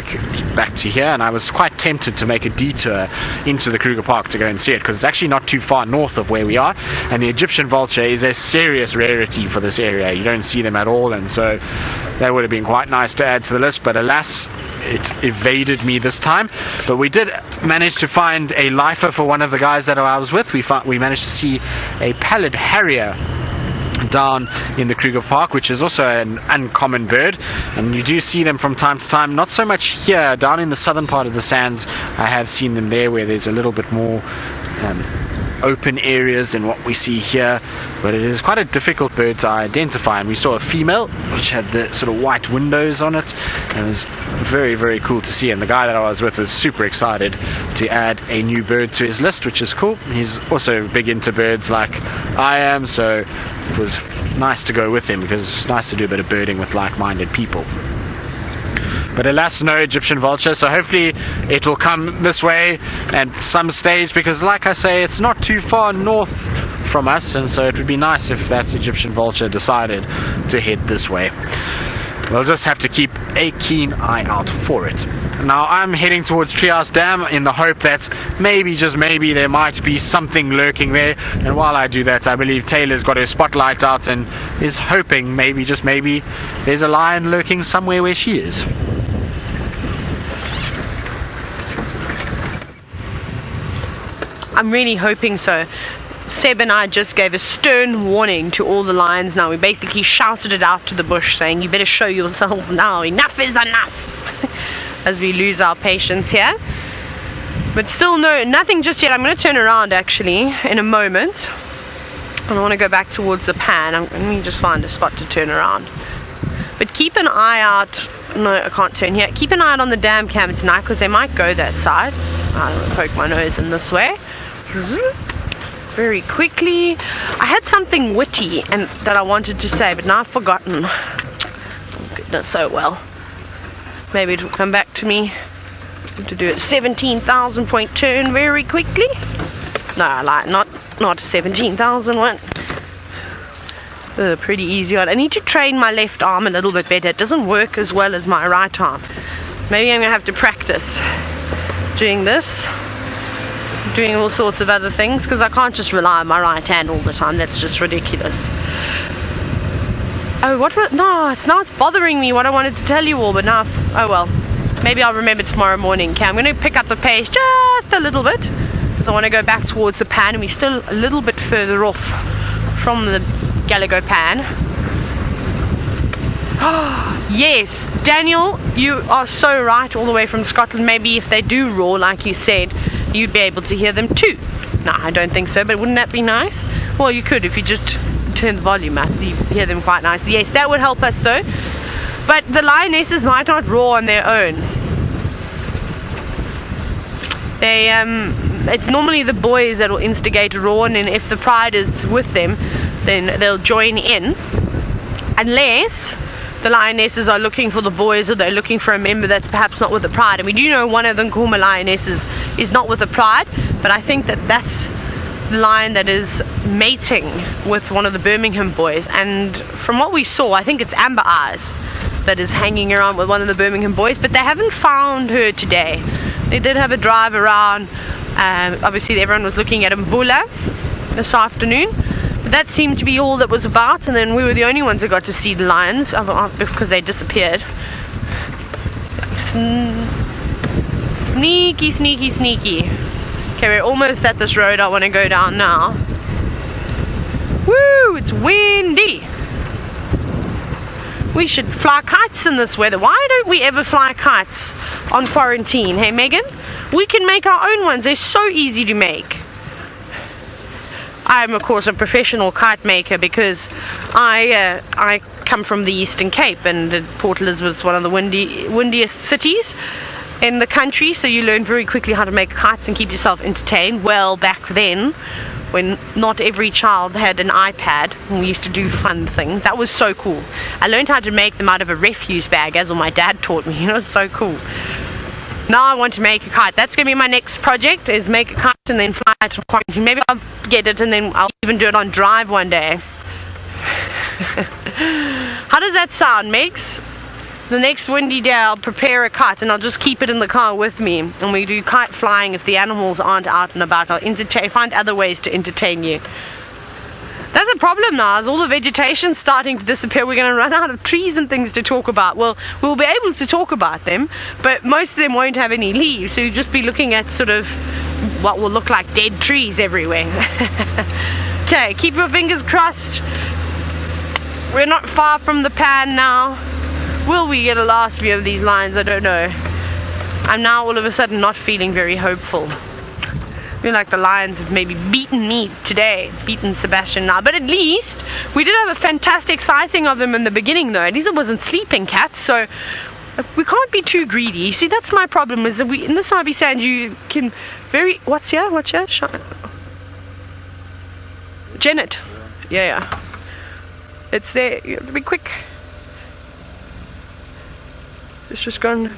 back to here, and I was quite tempted to make a detour into the Kruger Park to go and see it, because it's actually not too far north of where we are, and the Egyptian vulture is a serious rarity for this area. You don't see them at all, and so that would have been quite nice to add to the list, but alas, it evaded me this time. But we did manage to find a lifer for one of the guys that I was with. We managed to see a pallid harrier down in the Kruger Park, which is also an uncommon bird, and you do see them from time to time. Not so much here, down in the southern part of the sands. I have seen them there where there's a little bit more open areas than what we see here, but it is quite a difficult bird to identify. And we saw a female which had the sort of white windows on it, and it was very, very cool to see. And the guy that I was with was super excited to add a new bird to his list, which is cool. He's also big into birds like I am, so it was nice to go with him, because it's nice to do a bit of birding with like-minded people. But alas, no Egyptian vulture, so hopefully it will come this way at some stage, because like I say, it's not too far north from us, and so it would be nice if that Egyptian vulture decided to head this way. We'll just have to keep a keen eye out for it. Now I'm heading towards Chitwa Dam in the hope that maybe, just maybe, there might be something lurking there, and while I do that, I believe Taylor's got her spotlight out and is hoping maybe, just maybe, there's a lion lurking somewhere where she is. I'm really hoping so. Seb and I just gave a stern warning to all the lions now. We basically shouted it out to the bush saying, you better show yourselves now, enough is enough, as we lose our patience here. But still nothing just yet. I'm going to turn around actually in a moment, and I want to go back towards the pan. Let me just find a spot to turn around. But keep an eye out. No, I can't turn here. Keep an eye out on the dam cam tonight, because they might go that side. I'm going to poke my nose in this way very quickly. I had something witty and that I wanted to say, but now I've forgotten. Oh goodness, oh well. Maybe it'll come back to me. I have to do it 17,000 point turn very quickly. No, I like not 17,000 one. Pretty easy one. I need to train my left arm a little bit better. It doesn't work as well as my right arm. Maybe I'm gonna have to practice doing this, doing all sorts of other things, because I can't just rely on my right hand all the time. That's just ridiculous. Oh, no, it's bothering me what I wanted to tell you all, but now oh well, maybe I'll remember tomorrow morning. Okay, I'm going to pick up the pace just a little bit, because I want to go back towards the pan, and we're still a little bit further off from the Gallagher pan. Yes, Daniel, you are so right, all the way from Scotland. Maybe if they do roar like you said, you'd be able to hear them too. No, I don't think so, but wouldn't that be nice? Well, you could if you just turn the volume up. You hear them quite nicely. Yes, that would help us though. But the lionesses might not roar on their own. They it's normally the boys that will instigate a roar, and if the pride is with them, then they'll join in, unless the lionesses are looking for the boys, or they're looking for a member that's perhaps not with the pride. And we do know one of the Nkuma lionesses is not with the pride, but I think that's the lion that is mating with one of the Birmingham boys. And from what we saw, I think it's Amber Eyes that is hanging around with one of the Birmingham boys, but they haven't found her today. They did have a drive around. Obviously everyone was looking at Mvula this afternoon, but that seemed to be all that was about. And then we were the only ones that got to see the lions because they disappeared. Sneaky, sneaky, sneaky. Okay, we're almost at this road I want to go down now. Woo, it's windy. We should fly kites in this weather. Why don't we ever fly kites on quarantine? Hey, Megan? We can make our own ones. They're so easy to make. I'm, of course, a professional kite maker because I come from the Eastern Cape, and Port Elizabeth's one of the windiest cities in the country, so you learn very quickly how to make kites and keep yourself entertained. Well, back then, when not every child had an iPad and we used to do fun things, that was so cool. I learned how to make them out of a refuse bag, as my dad taught me. It was so cool. Now I want to make a kite. That's going to be my next project, is make a kite and then fly it to quarantine. Maybe I'll get it and then I'll even do it on drive one day. How does that sound, Megs? The next windy day I'll prepare a kite and I'll just keep it in the car with me, and we do kite flying if the animals aren't out and about. I'll find other ways to entertain you. That's a problem now, as all the vegetation's starting to disappear. We're going to run out of trees and things to talk about. Well, we'll be able to talk about them, but most of them won't have any leaves, so you'll just be looking at sort of what will look like dead trees everywhere. Okay, keep your fingers crossed. We're not far from the pan now. Will we get a last view of these lions? I don't know. I'm now all of a sudden not feeling very hopeful. I feel like the lions have maybe beaten me today, beaten Sebastian now. But at least we did have a fantastic sighting of them in the beginning, though. At least it wasn't sleeping cats, so we can't be too greedy. You see, that's my problem, is that in the Sabi Sand you can what's here? Janet. Yeah. It's there. You have to be quick. It's just gone.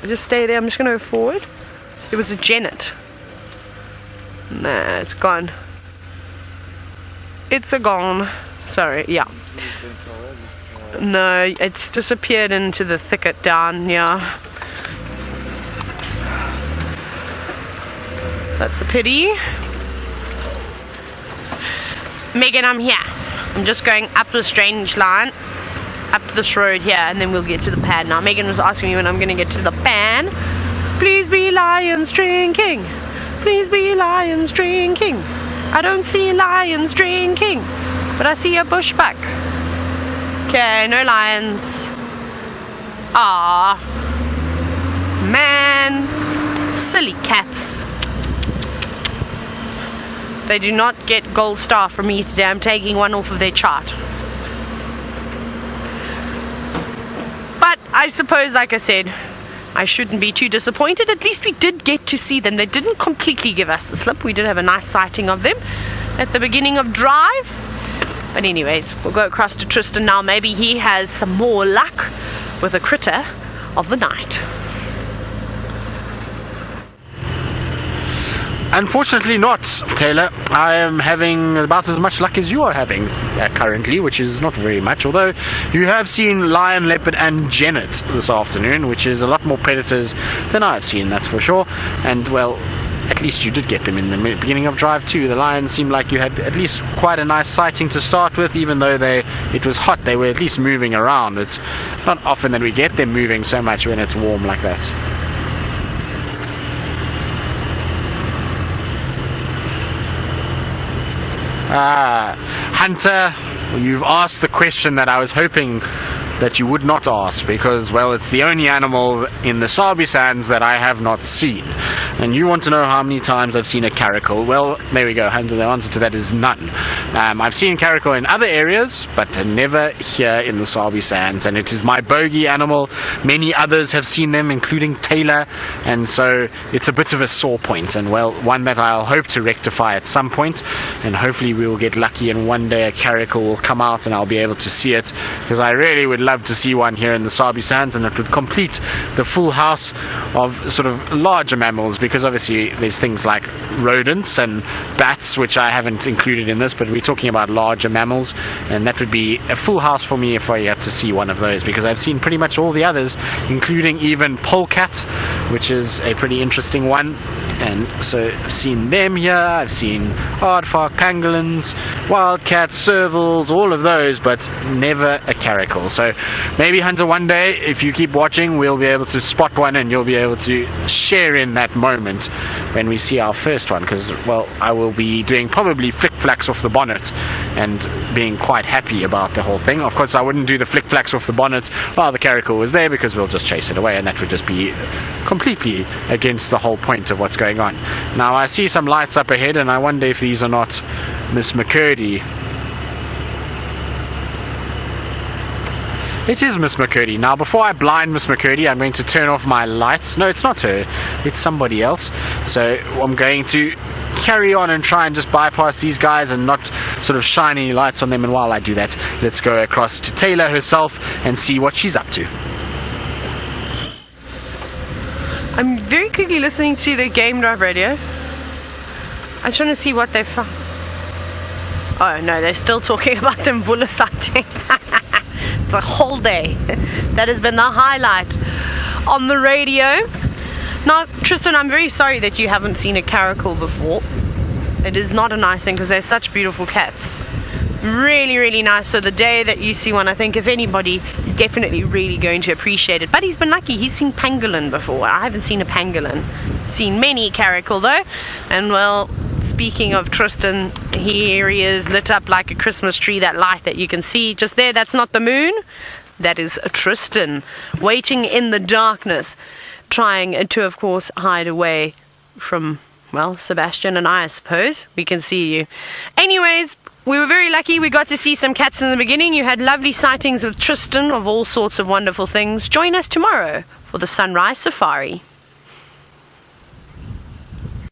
Just stay there. I'm just going to go forward. It was a Janet. Nah, it's gone. It's a gone. Sorry, yeah. No, it's disappeared into the thicket down, yeah. That's a pity. Megan, I'm here. I'm just going up the strange line, up this road here, and then we'll get to the pan. Now, Megan was asking me when I'm going to get to the pan. Please be lions drinking. Please be lions drinking. I don't see lions drinking, but I see a bushbuck. Okay, no lions. Ah, man, silly cats. They do not get gold star from me today. I'm taking one off of their chart. But I suppose, like I said, I shouldn't be too disappointed. At least we did get to see them. They didn't completely give us the slip. We did have a nice sighting of them at the beginning of drive. But anyways, we'll go across to Tristan now. Maybe he has some more luck with a critter of the night. Unfortunately not, Taylor. I am having about as much luck as you are having currently, which is not very much, although you have seen lion, leopard and genet this afternoon, which is a lot more predators than I've seen, that's for sure. And well, at least you did get them in the beginning of drive too. The lions seemed like you had at least quite a nice sighting to start with. Even though it was hot, they were at least moving around. It's not often that we get them moving so much when it's warm like that. Hunter, you've asked the question that I was hoping that you would not ask, because, well, it's the only animal in the Sabi Sands that I have not seen. And you want to know how many times I've seen a caracal. Well, there we go. The answer to that is none. I've seen caracal in other areas, but never here in the Sabi Sands. And it is my bogey animal. Many others have seen them, including Taylor. And so it's a bit of a sore point. And well, one that I'll hope to rectify at some point. And hopefully we will get lucky and one day a caracal will come out and I'll be able to see it. Because I really would love to see one here in the Sabi Sands. And it would complete the full house of sort of larger mammals. Because obviously there's things like rodents and bats, which I haven't included in this, but we're talking about larger mammals, and that would be a full house for me if I had to see one of those, because I've seen pretty much all the others, including even polecat, which is a pretty interesting one. And so I've seen them here, I've seen aardvark, pangolins, wildcats, servals, all of those, but never a caracal. So maybe, Hunter, one day, if you keep watching, we'll be able to spot one and you'll be able to share in that moment when we see our first one, because, well, I will be doing probably flick-flacks off the bonnet and being quite happy about the whole thing. Of course, I wouldn't do the flick-flacks off the bonnet while the caracal was there, because we'll just chase it away, and that would just be completely against the whole point of what's going on. Now, I see some lights up ahead, and I wonder if these are not Miss McCurdy. It is Miss McCurdy. Now, before I blind Miss McCurdy, I'm going to turn off my lights. No, it's not her. It's somebody else. So I'm going to carry on and try and just bypass these guys and not sort of shine any lights on them. And while I do that, let's go across to Taylor herself and see what she's up to. I'm very quickly listening to the Game Drive radio. I'm trying to see what they found. Oh no, they're still talking about the Mvula sighting. The whole day. That has been the highlight on the radio. Now, Tristan, I'm very sorry that you haven't seen a caracal before. It is not a nice thing because they're such beautiful cats. Really, really nice. So the day that you see one, I think if anybody is definitely really going to appreciate it. But he's been lucky. He's seen pangolin before. I haven't seen a pangolin. Seen many caracal though. And well, speaking of Tristan, here he is, lit up like a Christmas tree. That light that you can see just there, that's not the moon. That is Tristan, waiting in the darkness, trying to, of course, hide away from, well, Sebastian and I suppose. We can see you. Anyways, we were very lucky. We got to see some cats in the beginning. You had lovely sightings with Tristan of all sorts of wonderful things. Join us tomorrow for the sunrise safari.